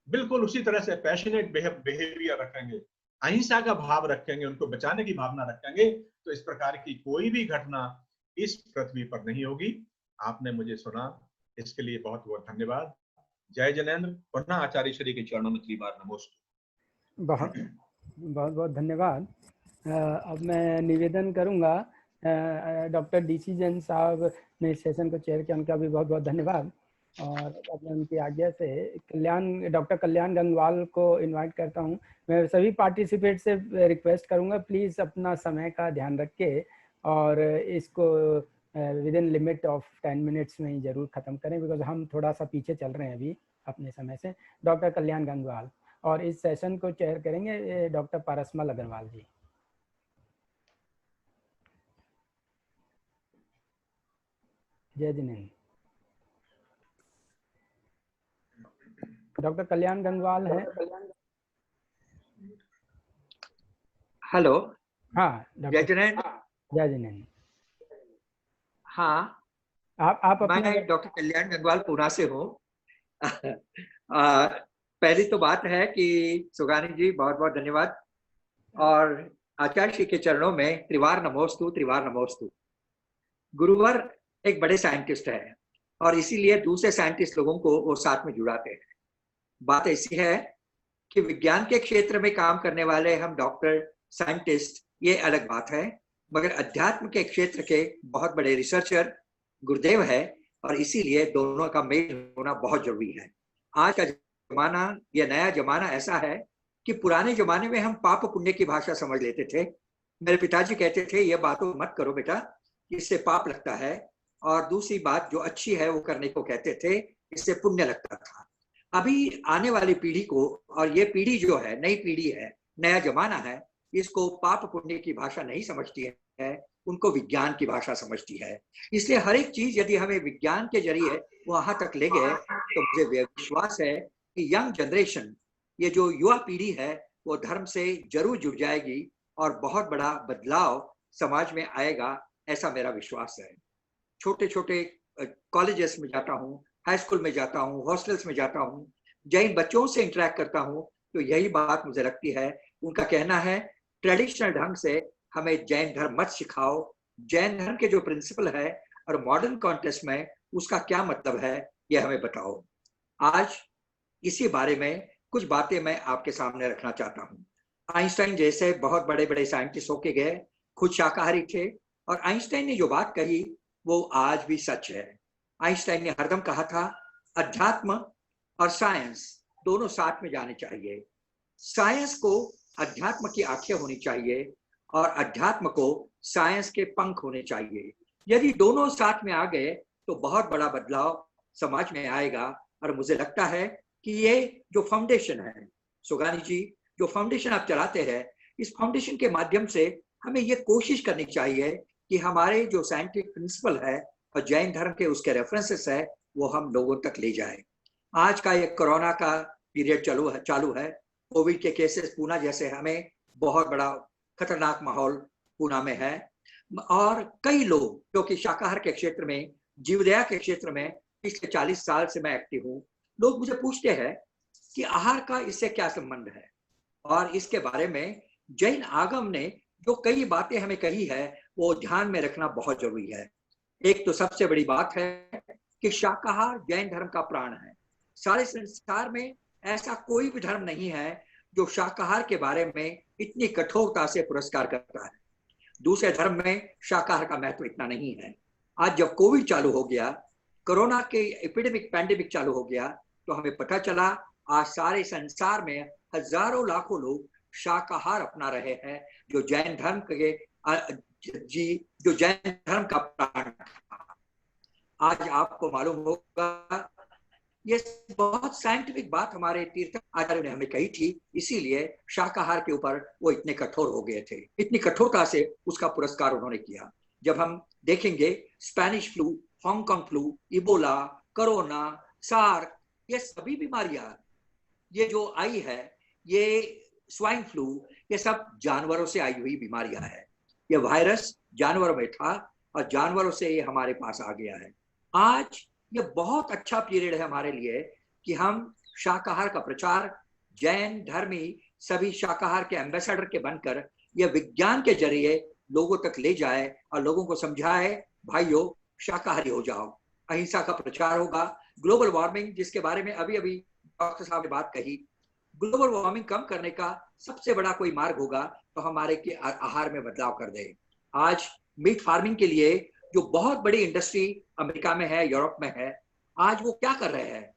बिल्कुल उसी तरह से पैशनेट बिहेवियर रखेंगे, अहिंसा का भाव रखेंगे, उनको बचाने की भावना रखेंगे, तो इस प्रकार की कोई भी घटना इस पृथ्वी पर नहीं होगी। आपने मुझे सुना, इसके लिए बहुत बहुत धन्यवाद। जय जैनेन्द्र। पुनः आचार्य श्री के चरणों में त्रिवार नमोस्तु। बहुत बहुत धन्यवाद। अब मैं निवेदन करूंगा, डॉक्टर DC जैन साहब ने इस सेशन को चेयर किया, उनका भी बहुत बहुत धन्यवाद। और अब मैं उनकी आज्ञा से डॉक्टर कल्याण गंगवाल को इनवाइट करता हूं। मैं सभी पार्टिसिपेट से रिक्वेस्ट करूंगा, प्लीज़ अपना समय का ध्यान रख के और इसको with in limit of 10 minutes में ही जरूर ख़त्म करें, बिकॉज हम थोड़ा सा पीछे चल रहे हैं अभी अपने समय से। डॉक्टर कल्याण गंगवाल, और इस सेशन को चेयर करेंगे डॉक्टर पारसमल अग्रवाल जी। जय जिनेन्द्र। डॉक्टर कल्याण गंगवाल है। हेलो। हाँ जय जिनेन्द्र। जय जिनेन्द्र। हाँ, आप मैं डॉक्टर कल्याण गंगवाल पूना से हूँ। पहली तो बात है कि सुगानी जी बहुत बहुत धन्यवाद, और आचार्य श्री के चरणों में त्रिवार नमोस्तु, त्रिवार नमोस्तु। गुरुवर एक बड़े साइंटिस्ट है और इसीलिए दूसरे साइंटिस्ट लोगों को वो साथ में जुड़ाते हैं। बात ऐसी है कि विज्ञान के क्षेत्र में काम करने वाले हम डॉक्टर, साइंटिस्ट, ये अलग बात है, मगर अध्यात्म के क्षेत्र के बहुत बड़े रिसर्चर गुरुदेव है, और इसीलिए दोनों का मेल होना बहुत जरूरी है। आज का जमाना, ये नया जमाना ऐसा है कि पुराने जमाने में हम पाप पुण्य की भाषा समझ लेते थे। मेरे पिताजी कहते थे ये बातों मत करो बेटा, इससे पाप लगता है, और दूसरी बात जो अच्छी है वो करने को कहते थे, इससे पुण्य लगता था। अभी आने वाली पीढ़ी को, और ये पीढ़ी जो है नई पीढ़ी है, नया जमाना है, इसको पाप पुण्य की भाषा नहीं समझती है, उनको विज्ञान की भाषा समझती है। इसलिए हर एक चीज यदि हमें विज्ञान के जरिए वहां तक ले गए तो मुझे विश्वास है कि यंग जनरेशन, ये जो युवा पीढ़ी है, वो धर्म से जरूर जुड़ जाएगी और बहुत बड़ा बदलाव समाज में आएगा, ऐसा मेरा विश्वास है। छोटे छोटे कॉलेजेस में जाता हूँ, हाई स्कूल में जाता हूँ, हॉस्टल्स में जाता हूँ, जैन बच्चों से इंटरेक्ट करता हूँ, तो यही बात मुझे लगती है। उनका कहना है ट्रेडिशनल ढंग से हमें जैन धर्म मत सिखाओ, जैन धर्म के जो प्रिंसिपल है और मॉडर्न कॉन्टेक्स्ट में उसका क्या मतलब है, यह हमें बताओ। आज इसी बारे में कुछ बातें मैं आपके सामने रखना चाहता हूँ। आइंस्टाइन जैसे बहुत बड़े बड़े साइंटिस्ट होके गए, खुद शाकाहारी थे, और आइंस्टाइन ने जो बात कही वो आज भी सच है। आइंस्टाइन ने हरदम कहा था अध्यात्म और साइंस दोनों साथ में जाने चाहिए। साइंस को अध्यात्म की आंखें होनी चाहिए और अध्यात्म को साइंस के पंख होने चाहिए। यदि दोनों साथ में आ गए तो बहुत बड़ा बदलाव समाज में आएगा। और मुझे लगता है कि ये जो फाउंडेशन है, सुगानी जी, जो फाउंडेशन आप चलाते हैं, इस फाउंडेशन के माध्यम से हमें ये कोशिश करनी चाहिए कि हमारे जो साइंटिफिक प्रिंसिपल है और जैन धर्म के उसके रेफरेंसेस है, वो हम लोगों तक ले जाए। आज का ये कोरोना का पीरियड चालू है। कोविड के केसेस पूना जैसे हमें बहुत बड़ा खतरनाक माहौल पूना में है, और कई लोग जो कि शाकाहार के क्षेत्र में, जीवदया के क्षेत्र में पिछले 40 साल से मैं एक्टिव हूँ, लोग मुझे पूछते हैं कि आहार का इससे क्या संबंध है, और इसके बारे में जैन आगम ने जो कई बातें हमें कही है वो ध्यान में रखना बहुत जरूरी है। एक तो सबसे बड़ी बात है कि शाकाहार जैन धर्म का प्राण है। सारे संसार में ऐसा कोई भी धर्म नहीं है जो शाकाहार के बारे में इतनी कठोरता से पुरस्कार करता है। दूसरे धर्म में शाकाहार का महत्व इतना नहीं है। आज जब कोविड चालू हो गया कोरोना के एपिडेमिक पैंडेमिक चालू हो गया तो हमें पता चला आज सारे संसार में हजारों लाखों लोग शाकाहार अपना रहे हैं, जो जैन धर्म के जो जैन धर्म का प्राण था। आज आपको मालूम होगा ये बहुत साइंटिफिक बात हमारे तीर्थ आचार्य ने हमें कही थी, इसीलिए शाकाहार के ऊपर वो इतने कठोर हो गए थे। इतनी कठोरता से उसका पुरस्कार उन्होंने किया। जब हम देखेंगे Spanish flu, Hong Kong flu, Ebola, corona, SARS, ये सभी बीमारियां ये जो आई है, ये स्वाइन फ्लू, ये सब जानवरों से आई हुई बीमारियां है। ये वायरस जानवरों में था और जानवरों से ये हमारे पास आ गया है। आज ये बहुत अच्छा पीरियड है हमारे लिए कि हम शाकाहार का प्रचार, जैन धर्मी सभी शाकाहार के एम्बेसडर के बनकर ये विज्ञान के जरिए लोगों तक ले जाए और लोगों को समझाए, भाइयों शाकाहारी हो जाओ। अहिंसा का प्रचार होगा। ग्लोबल वार्मिंग जिसके बारे में अभी अभी डॉक्टर साहब ने बात कही, ग्लोबल वार्मिंग कम करने का सबसे बड़ा कोई मार्ग होगा तो हमारे के आहार में बदलाव कर दे। आज मीट फार्मिंग के लिए जो बहुत बड़ी इंडस्ट्री अमेरिका में है, यूरोप में है, आज वो क्या कर रहे हैं,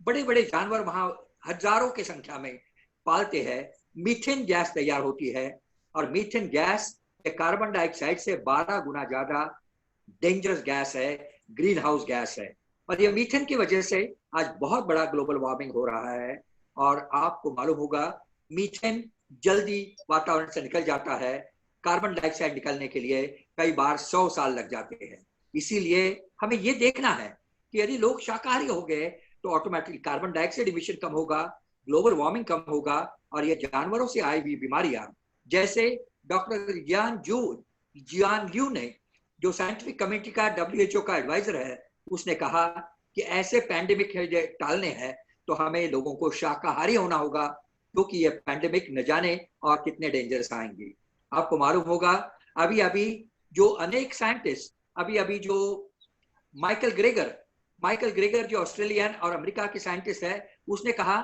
बड़े बड़े जानवर वहां हजारों की संख्या में पालते हैं। मीथेन गैस तैयार होती है और मीथेन गैस कार्बन डाइऑक्साइड से 12 गुना ज्यादा डेंजरस गैस है, ग्रीन हाउस गैस है। और ये मीथेन की वजह से आज बहुत बड़ा ग्लोबल वार्मिंग हो रहा है। और आपको मालूम होगा मीथेन जल्दी वातावरण से निकल जाता है, कार्बन डाइऑक्साइड निकलने के लिए कई बार 100 साल लग जाते हैं। इसीलिए हमें ये देखना है कि यदि लोग शाकाहारी हो गए तो ऑटोमेटिकली कार्बन डाइऑक्साइड इमिशन कम होगा, ग्लोबल वार्मिंग कम होगा और ये जानवरों से आई हुई बीमारियां, जैसे डॉक्टर जियान ल्यू ने, जो साइंटिफिक कमेटी का WHO का एडवाइजर है, उसने कहा कि ऐसे पैंडेमिक टालने हैं तो हमें लोगों को शाकाहारी होना होगा, क्योंकि ये पैंडेमिक न जाने और कितने डेंजरस आएंगे। आपको मालूम होगा अभी अभी जो अनेक साइंटिस्ट, अभी जो माइकल ग्रेगर जो ऑस्ट्रेलियन और अमेरिका के साइंटिस्ट है, उसने कहा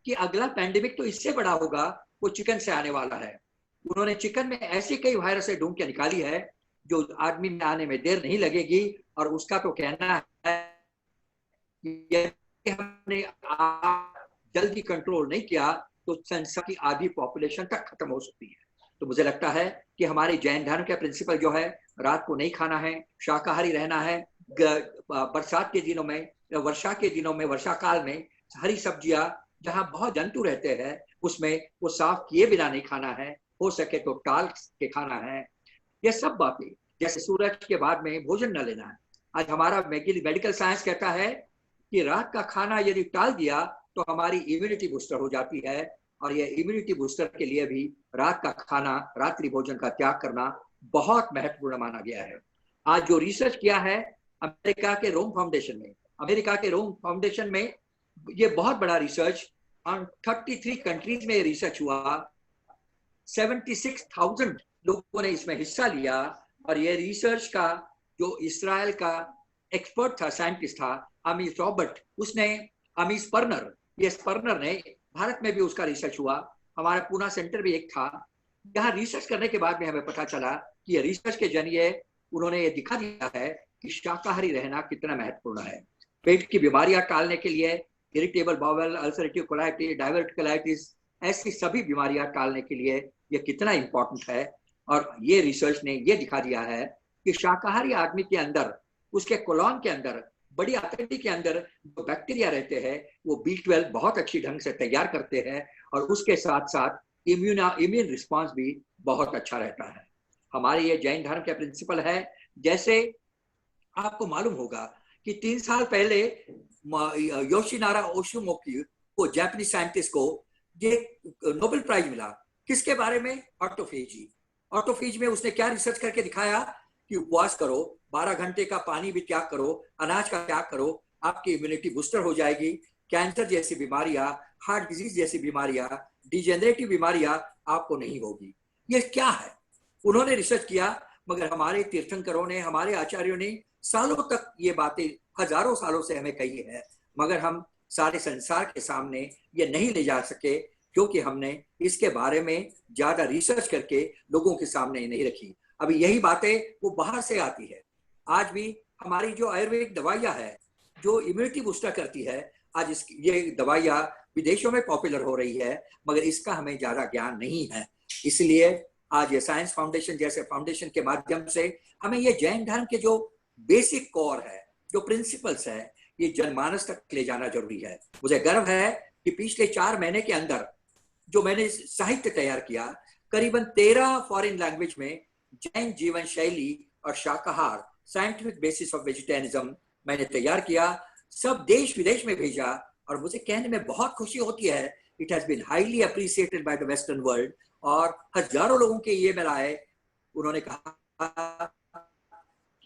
कि अगला पैंडेमिक तो इससे बड़ा होगा, वो चिकन से आने वाला है। उन्होंने चिकन में ऐसी कई वायरसें ढूंढ के निकाली है जो आदमी में आने में देर नहीं लगेगी। और उसका तो कहना है कि हमने जल्दी कंट्रोल नहीं किया तो संसार की आधी पॉपुलेशन तक खत्म हो सकती है। तो मुझे लगता है कि हमारे जैन धर्म का प्रिंसिपल जो है, रात को नहीं खाना है, शाकाहारी रहना है। बरसात के दिनों में, वर्षा के दिनों में, वर्षा काल में हरी सब्जियां जहां बहुत जंतु रहते हैं उसमें वो साफ किए बिना नहीं खाना है, हो सके तो टाल के खाना है। ये सब बातें, जैसे सूरज के बाद में भोजन न लेना है। आज हमारा मेडिकल साइंस कहता है कि रात का खाना यदि टाल दिया तो हमारी इम्यूनिटी बूस्टर हो जाती है। और ये इम्यूनिटी बूस्टर के लिए भी रात का खाना, रात्रि भोजन का त्याग करना बहुत महत्वपूर्ण माना गया है। आज जो रिसर्च किया है अमेरिका के रोम फाउंडेशन में, ये बहुत बड़ा रिसर्च 33 कंट्रीज में रिसर्च हुआ। 76,000 लोगों ने इसमें हिस्सा लिया। और ये रिसर्च का जो इस्राएल का एक्सपर्ट था, साइंटिस्ट था, अमीस रॉबर्ट, उसने अमीस पर्नर ने, भारत में भी उसका रिसर्च हुआ, हमारा पूना सेंटर भी एक था। यहाँ रिसर्च करने के बाद में हमें पता चला कि ये रिसर्च के जरिए उन्होंने ये दिखा दिया है कि शाकाहारी रहना कितना महत्वपूर्ण है। पेट की बीमारियां टालने के लिए, irritable bowel, ulcerative colitis, diverticulitis, ऐसी सभी बीमारियां टालने के लिए ये कितना इंपॉर्टेंट है। और ये रिसर्च ने ये दिखा दिया है कि शाकाहारी आदमी के अंदर, उसके कोलॉन के अंदर, बड़ी आंतड़ी के अंदर जो बैक्टीरिया रहते हैं वो B12 बहुत अच्छी ढंग से तैयार करते हैं और उसके साथ साथ इम्यून रिस्पांस भी बहुत अच्छा रहता है। हमारे ये जैन धर्म का प्रिंसिपल है। जैसे आपको मालूम होगा कि 3 साल पहले योशिनारा ओशुमोकी को, जापानीज साइंटिस्ट को, ये नोबेल प्राइज मिला। किसके बारे में? ऑटोफेजी में उसने क्या रिसर्च करके दिखाया कि उपवास करो, 12 घंटे का पानी भी त्याग करो, अनाज का त्याग करो, आपकी इम्यूनिटी बूस्टर हो जाएगी। कैंसर जैसी बीमारियां, हार्ट डिजीज जैसी बीमारियां, डिजेनरेटिव बीमारियां आपको नहीं होगी। ये क्या है? उन्होंने रिसर्च किया, मगर हमारे तीर्थंकरों ने, हमारे आचार्यों ने सालों तक ये बातें, हजारों सालों से हमें कही है, मगर हम सारे संसार के सामने ये नहीं ले जा सके क्योंकि हमने इसके बारे में ज्यादा रिसर्च करके लोगों के सामने नहीं रखी। अभी यही बातें वो बाहर से आती है। आज भी हमारी जो आयुर्वेदिक दवाइयां है, जो इम्यूनिटी बूस्टर करती है। आज ये दवाइयाँ विदेशों में पॉपुलर हो रही है, मगर इसका हमें ज्यादा ज्ञान नहीं है। इसलिए आज ये साइंस फाउंडेशन जैसे फाउंडेशन के माध्यम से हमें ये जैन धर्म के जो बेसिक कोर है, जो प्रिंसिपल्स है, ये जनमानस तक ले जाना जरूरी है। मुझे गर्व है कि पिछले 4 महीने के अंदर जो मैंने साहित्य तैयार किया, करीबन 13 फॉरेन लैंग्वेज में जैन जीवन शैली और शाकाहार साइंटिफिक बेसिस ऑफ वेजिटेरियनिज्म मैंने तैयार किया, सब देश विदेश में भेजा और मुझे कहने में बहुत खुशी होती है, it has been highly appreciated by the western world. और हजारों लोगों के ये मिला है, उन्होंने कहा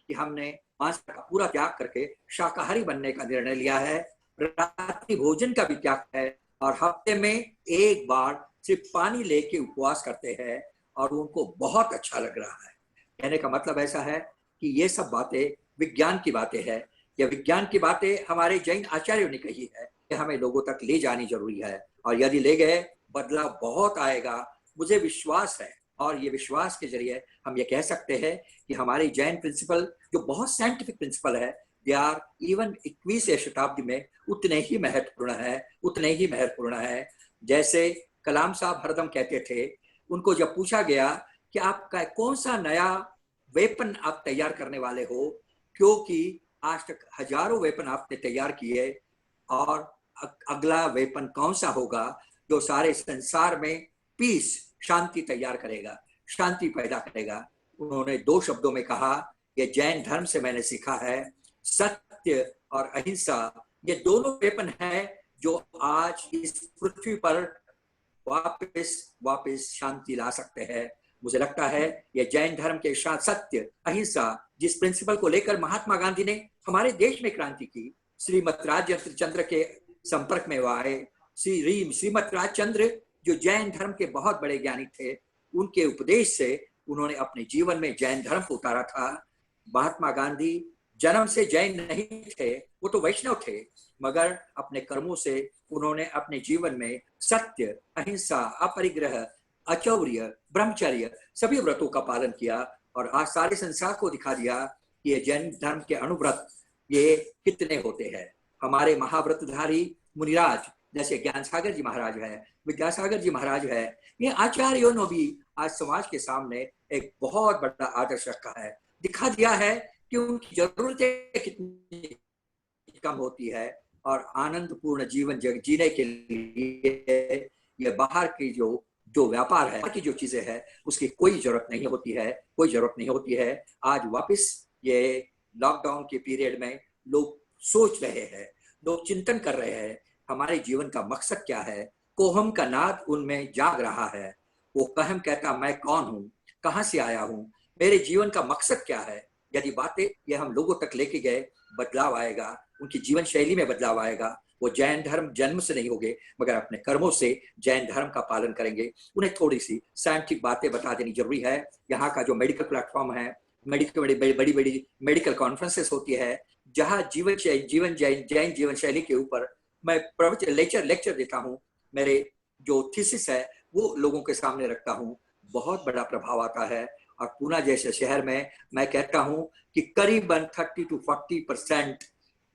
कि हमने मांस का पूरा त्याग करके शाकाहारी बनने का निर्णय लिया है, रात्रि भोजन का भी त्याग है और हफ्ते में 1 बार सिर्फ पानी लेके उपवास करते हैं और उनको बहुत अच्छा लग रहा है। कहने का मतलब ऐसा है कि ये सब बातें विज्ञान की बातें हैं। ये विज्ञान की बातें हमारे जैन आचार्यों ने कही है कि हमें लोगों तक ले जानी जरूरी है, और यदि ले गए बदलाव बहुत आएगा, मुझे विश्वास है। और ये विश्वास के जरिए हम ये कह सकते हैं कि हमारे जैन प्रिंसिपल जो बहुत साइंटिफिक प्रिंसिपल है, दे आर इवन 21वीं शताब्दी में उतने ही महत्वपूर्ण है। जैसे कलाम साहब हरदम कहते थे, उनको जब पूछा गया कि आपका कौन सा नया वेपन आप तैयार करने वाले हो, क्योंकि आज तक हजारों वेपन आपने तैयार किए, और अगला वेपन कौन सा होगा जो सारे संसार में पीस, शांति तैयार करेगा, शांति पैदा करेगा। उन्होंने 2 शब्दों में कहा, ये जैन धर्म से मैंने सीखा है, सत्य और अहिंसा, ये दोनों वेपन है जो आज इस पृथ्वी पर वापस शांति ला सकते हैं। मुझे लगता है ये जैन धर्म के सत्य अहिंसा, जिस प्रिंसिपल को लेकर महात्मा गांधी ने हमारे देश में क्रांति की, श्रीमद राजचंद्र के संपर्क में वो आए। श्रीमद राजचंद्र जो जैन धर्म के बहुत बड़े ज्ञानी थे, उनके उपदेश से उन्होंने अपने जीवन में जैन धर्म को उतारा था। महात्मा गांधी जन्म से जैन नहीं थे, वो तो वैष्णव थे, मगर अपने कर्मों से उन्होंने अपने जीवन में सत्य, अहिंसा, अपरिग्रह, अचौर्य, ब्रह्मचर्य सभी व्रतों का पालन किया और आज सारे संसार को दिखा दिया कि ये जैन धर्म के अनुव्रत ये कितने होते हैं। हमारे महाव्रतधारी मुनिराज जैसे ज्ञान सागर जी महाराज है, विद्यासागर जी महाराज है, ये आचार्यों ने भी आज समाज के सामने एक बहुत बड़ा आदर्श रखा है, दिखा दिया है कि उनकी जरूरतें कितनी कम होती है और आनंदपूर्ण जीवन जीने के लिए ये बाहर की जो व्यापार है, की जो चीजें है, उसकी कोई जरूरत नहीं होती है। आज वापस ये लॉकडाउन के पीरियड में लोग सोच रहे हैं, लोग चिंतन कर रहे हैं, हमारे जीवन का मकसद क्या है। कोहम का नाद उनमें जाग रहा है। वो कहम कहता, मैं कौन हूँ, कहाँ से आया हूँ, मेरे जीवन का मकसद क्या है। यदि बातें ये हम लोगों तक लेके गए, बदलाव आएगा, उनकी जीवन शैली में बदलाव आएगा। वो जैन धर्म जन्म से नहीं होंगे, मगर अपने कर्मों से जैन धर्म का पालन करेंगे। उन्हें थोड़ी सी साइंटिफिक बातें बता देनी जरूरी है। यहाँ का जो मेडिकल प्लेटफॉर्म है, बड़ी मेडिकल कॉन्फ्रेंसेस होती है, जहाँ जैन जीवन शैली के ऊपर मैं प्रवचन लेक्चर देता हूँ, मेरे जो थीसिस है वो लोगों के सामने रखता हूँ, बहुत बड़ा प्रभाव आता है। और पूना जैसे शहर में मैं कहता हूँ कि करीबन 30 to 40%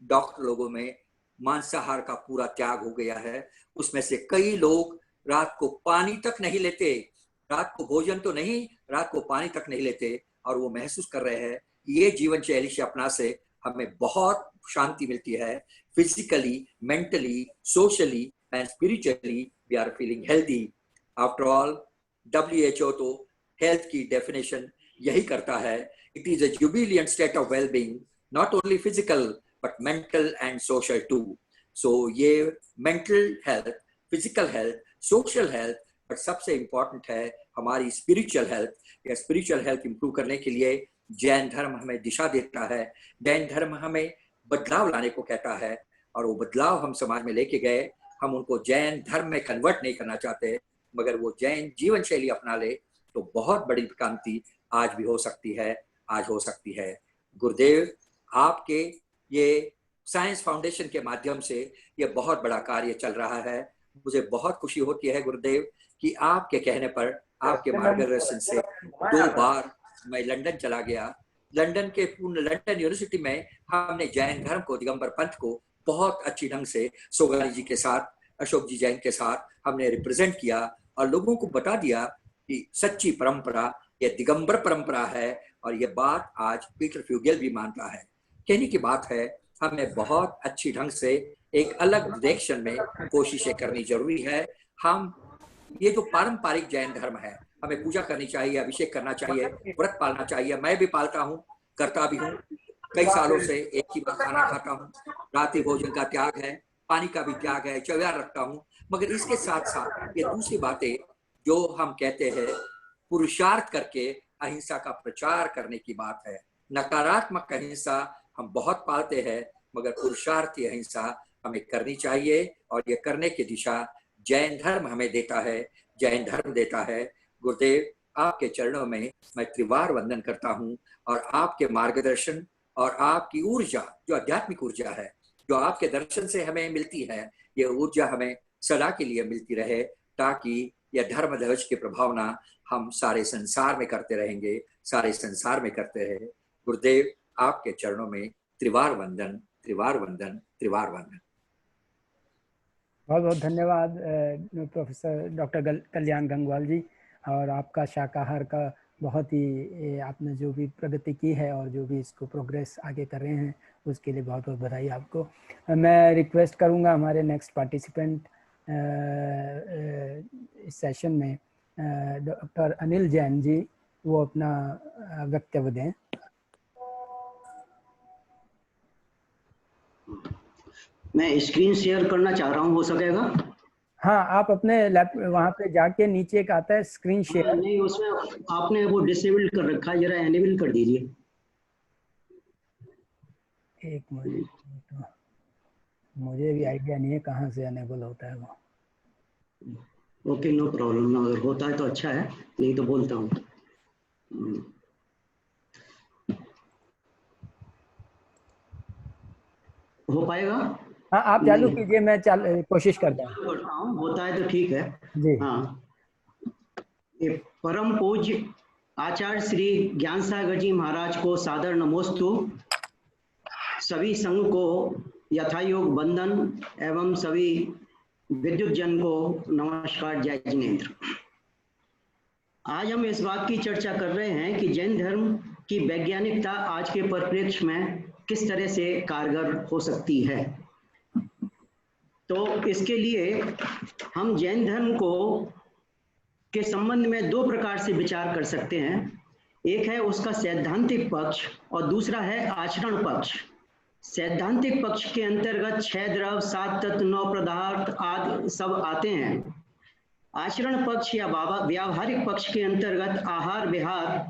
डॉक्टर लोगों में मांसाहार का पूरा त्याग हो गया है। उसमें से कई लोग रात को पानी तक नहीं लेते, रात को भोजन तो नहीं, रात को पानी तक नहीं लेते, और वो महसूस कर रहे हैं ये जीवन शैली से अपना से हमें बहुत शांति मिलती है। Physically, mentally, socially and spiritually we are feeling healthy. After all WHO तो हेल्थ की डेफिनेशन यही करता है, it is a jubilant state of wellbeing, not only physical but mental and social too. So ये mental health, physical health, social health, but सबसे important है हमारी spiritual health. या स्पिरिचुअल हेल्थ इंप्रूव करने के लिए जैन धर्म हमें दिशा देता है, जैन धर्म हमें बदलाव लाने को कहता है, और वो बदलाव हम समाज में लेके गए। हम उनको जैन धर्म में कन्वर्ट नहीं करना चाहते, मगर वो जैन जीवन शैली अपना ले तो बहुत बड़ी क्रांति आज भी हो सकती है, गुरुदेव, आपके ये साइंस फाउंडेशन के माध्यम से ये बहुत बड़ा कार्य चल रहा है। मुझे बहुत खुशी होती है गुरुदेव कि आपके कहने पर, आपके मार्गदर्शन से 2 बार मैं लंदन चला गया लंदन यूनिवर्सिटी में हमने जैन धर्म को, दिगंबर पंथ को बहुत अच्छी ढंग से सोगानी जी के साथ, अशोक जी जैन के साथ हमने रिप्रेजेंट किया और लोगों को बता दिया कि सच्ची परंपरा ये दिगंबर परंपरा है। और ये बात आज पीटर फ्यूगेल भी मानता है। कहने की बात है, हमें बहुत अच्छी ढंग से एक अलग डायरेक्शन में कोशिशें करनी जरूरी है। हम ये जो पारंपरिक जैन धर्म है, हमें पूजा करनी चाहिए, अभिषेक करना चाहिए, व्रत पालना चाहिए। मैं भी पालता हूँ, करता भी हूँ। कई सालों से एक ही बार खाना खाता हूँ, रात्रि भोजन का त्याग है, पानी का भी त्याग है, चौयार रखता हूँ। मगर इसके साथ साथ ये दूसरी बातें जो हम कहते हैं, पुरुषार्थ करके अहिंसा का प्रचार करने की बात है। नकारात्मक अहिंसा हम बहुत पालते हैं, मगर पुरुषार्थी अहिंसा हमें करनी चाहिए और ये करने की दिशा जैन धर्म हमें देता है, जैन धर्म देता है। गुरुदेव, आपके चरणों में मैं त्रिवार वंदन करता हूँ और आपके मार्गदर्शन और आपकी ऊर्जा, जो आध्यात्मिक ऊर्जा है, जो आपके दर्शन से हमें मिलती है, ये ऊर्जा हमें सदा के लिए मिलती रहे, ताकि यह धर्म ध्वज की प्रभावना हम सारे संसार में करते रहेंगे, सारे संसार में करते रहे। गुरुदेव, आपके चरणों में त्रिवार वंदन, त्रिवार वंदन, त्रिवार वंदन। बहुत बहुत धन्यवाद प्रोफेसर डॉक्टर कल्याण गंगवाल जी। और आपका शाकाहार का बहुत ही आपने जो भी प्रगति की है और जो भी इसको प्रोग्रेस आगे कर रहे हैं, उसके लिए बहुत बहुत बधाई आपको। मैं रिक्वेस्ट करूंगा हमारे नेक्स्ट पार्टिसिपेंट इस सेशन में डॉक्टर अनिल जैन जी, वो अपना वक्तव्य दें। मैं स्क्रीन शेयर करना चाह रहा हूँ, हो सकेगा? हाँ, आप अपने लैपटॉप वहाँ पे जाके नीचे एक आता है स्क्रीन शेयर। नहीं, उसमें आपने वो डिसेबल कर रखा है, जरा एनेबल कर दीजिए। एक मिनट, तो मुझे भी आइडिया नहीं है कहाँ से एनेबल होता है वो। Okay, no problem. अगर होता है तो अच्छा है, नहीं तो बोलता हूँ। हो पाएगा? हाँ, आप चालू कीजिए, मैं कोशिश करता हूँ। होता है तो ठीक है जी। हाँ, ये परम पूज्य आचार्य श्री ज्ञान सागर जी महाराज को सादर नमोस्तु। सभी संघ को यथायोग वंदन एवं सभी विद्युत जन को नमस्कार, जय जिनेन्द्र। आज हम इस बात की चर्चा कर रहे हैं कि जैन धर्म की वैज्ञानिकता आज के परिप्रेक्ष्य में किस तरह से कारगर हो सकती है। तो इसके लिए हम जैन धर्म को के संबंध में दो प्रकार से विचार कर सकते हैं। एक है उसका सैद्धांतिक पक्ष और दूसरा है आचरण पक्ष। सैद्धांतिक पक्ष के अंतर्गत 6 द्रव, 7 तत्व, 9 पदार्थ आदि सब आते हैं। आचरण पक्ष या व्यावहारिक पक्ष के अंतर्गत आहार विहार,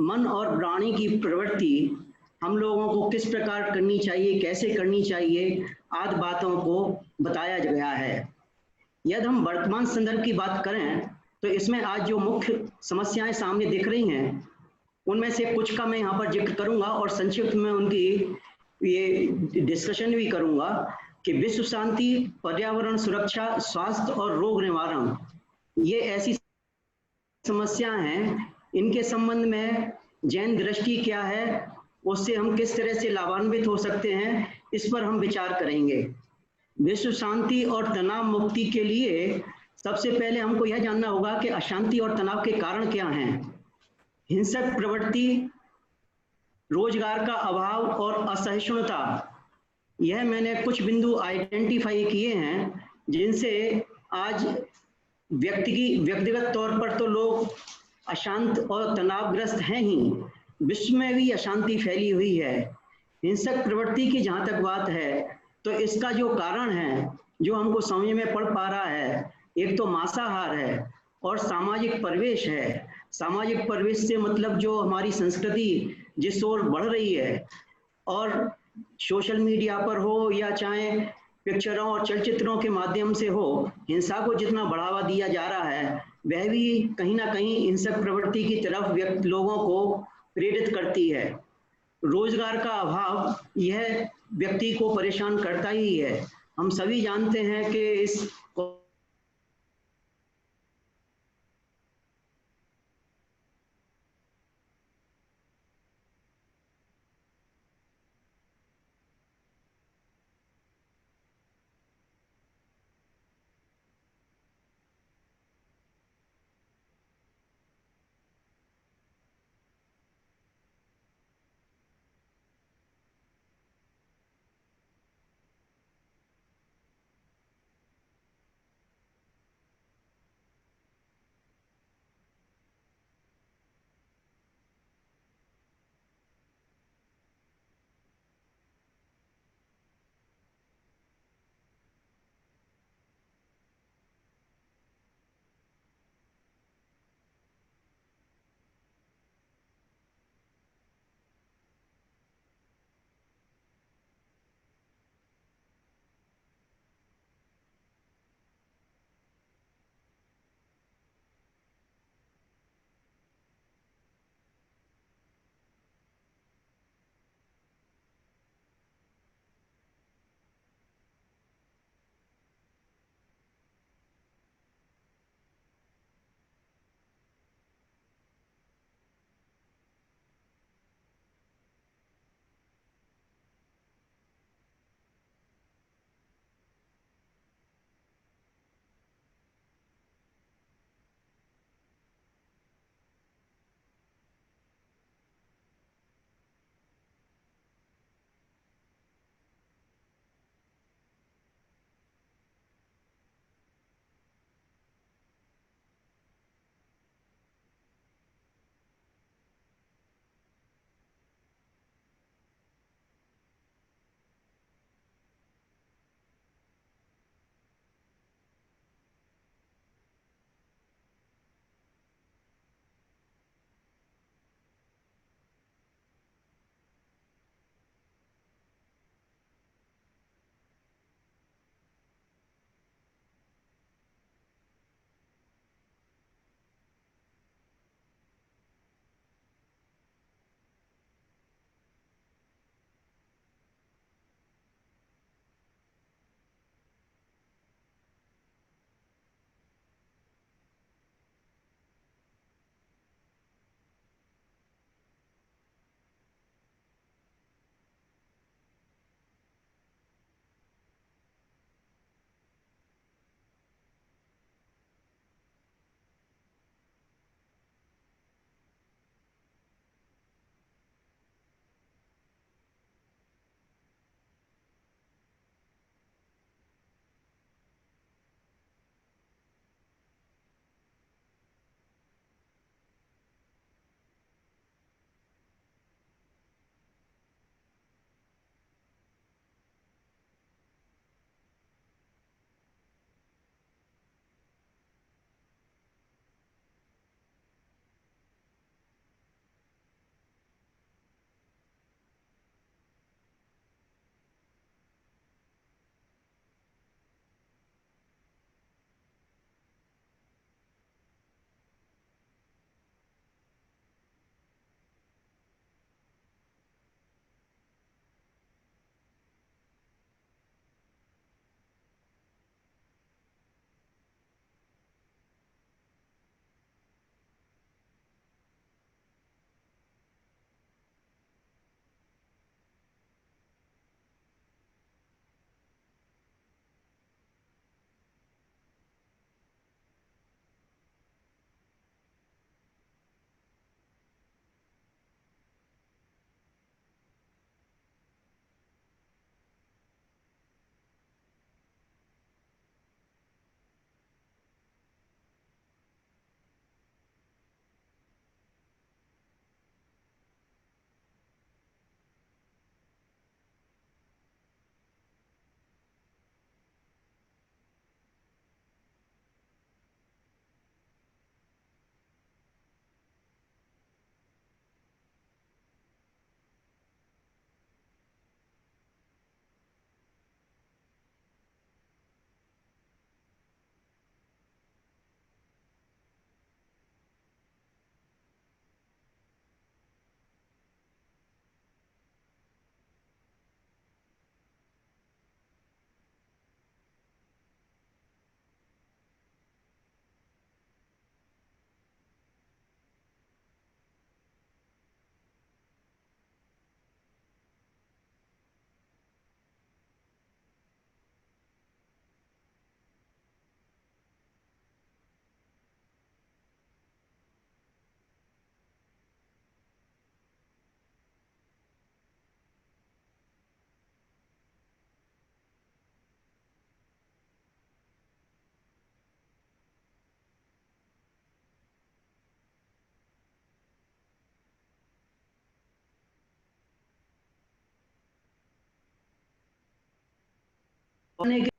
मन और प्राणी की प्रवृत्ति, हम लोगों को किस प्रकार करनी चाहिए, कैसे करनी चाहिए, आदि बातों को बताया गया है। यदि हम वर्तमान संदर्भ की बात करें तो इसमें आज जो मुख्य समस्याएं सामने दिख रही हैं, उनमें से कुछ का मैं यहाँ पर जिक्र करूंगा और संक्षिप्त में उनकी ये डिस्कशन भी करूंगा कि विश्व शांति, पर्यावरण सुरक्षा, स्वास्थ्य और रोग निवारण, ये ऐसी समस्याएं हैं, इनके संबंध में जैन दृष्टि क्या है, उससे हम किस तरह से लाभान्वित हो सकते हैं, इस पर हम विचार करेंगे। विश्व शांति और तनाव मुक्ति के लिए सबसे पहले हमको यह जानना होगा कि अशांति और तनाव के कारण क्या हैं। हिंसक प्रवृत्ति, रोजगार का अभाव और असहिष्णुता, यह मैंने कुछ बिंदु आइडेंटिफाई किए हैं जिनसे आज व्यक्तिगत तौर पर तो लोग अशांत और तनावग्रस्त हैं ही, विश्व में भी अशांति फैली हुई है। हिंसक प्रवृत्ति की जहाँ तक बात है तो इसका जो कारण है, जो हमको समझ में पड़ पा रहा है, एक तो मांसाहार है और सामाजिक परिवेश है। सामाजिक परिवेश से मतलब जो हमारी संस्कृति जिस ओर बढ़ रही है, और सोशल मीडिया पर हो या चाहे पिक्चरों और चलचित्रों के माध्यम से हो, हिंसा को जितना बढ़ावा दिया जा रहा है, वह भी कहीं ना कहीं हिंसक प्रवृत्ति की तरफ लोगों को प्रेरित करती है। रोजगार का अभाव, यह व्यक्ति को परेशान करता ही है। हम सभी जानते हैं कि इस होने के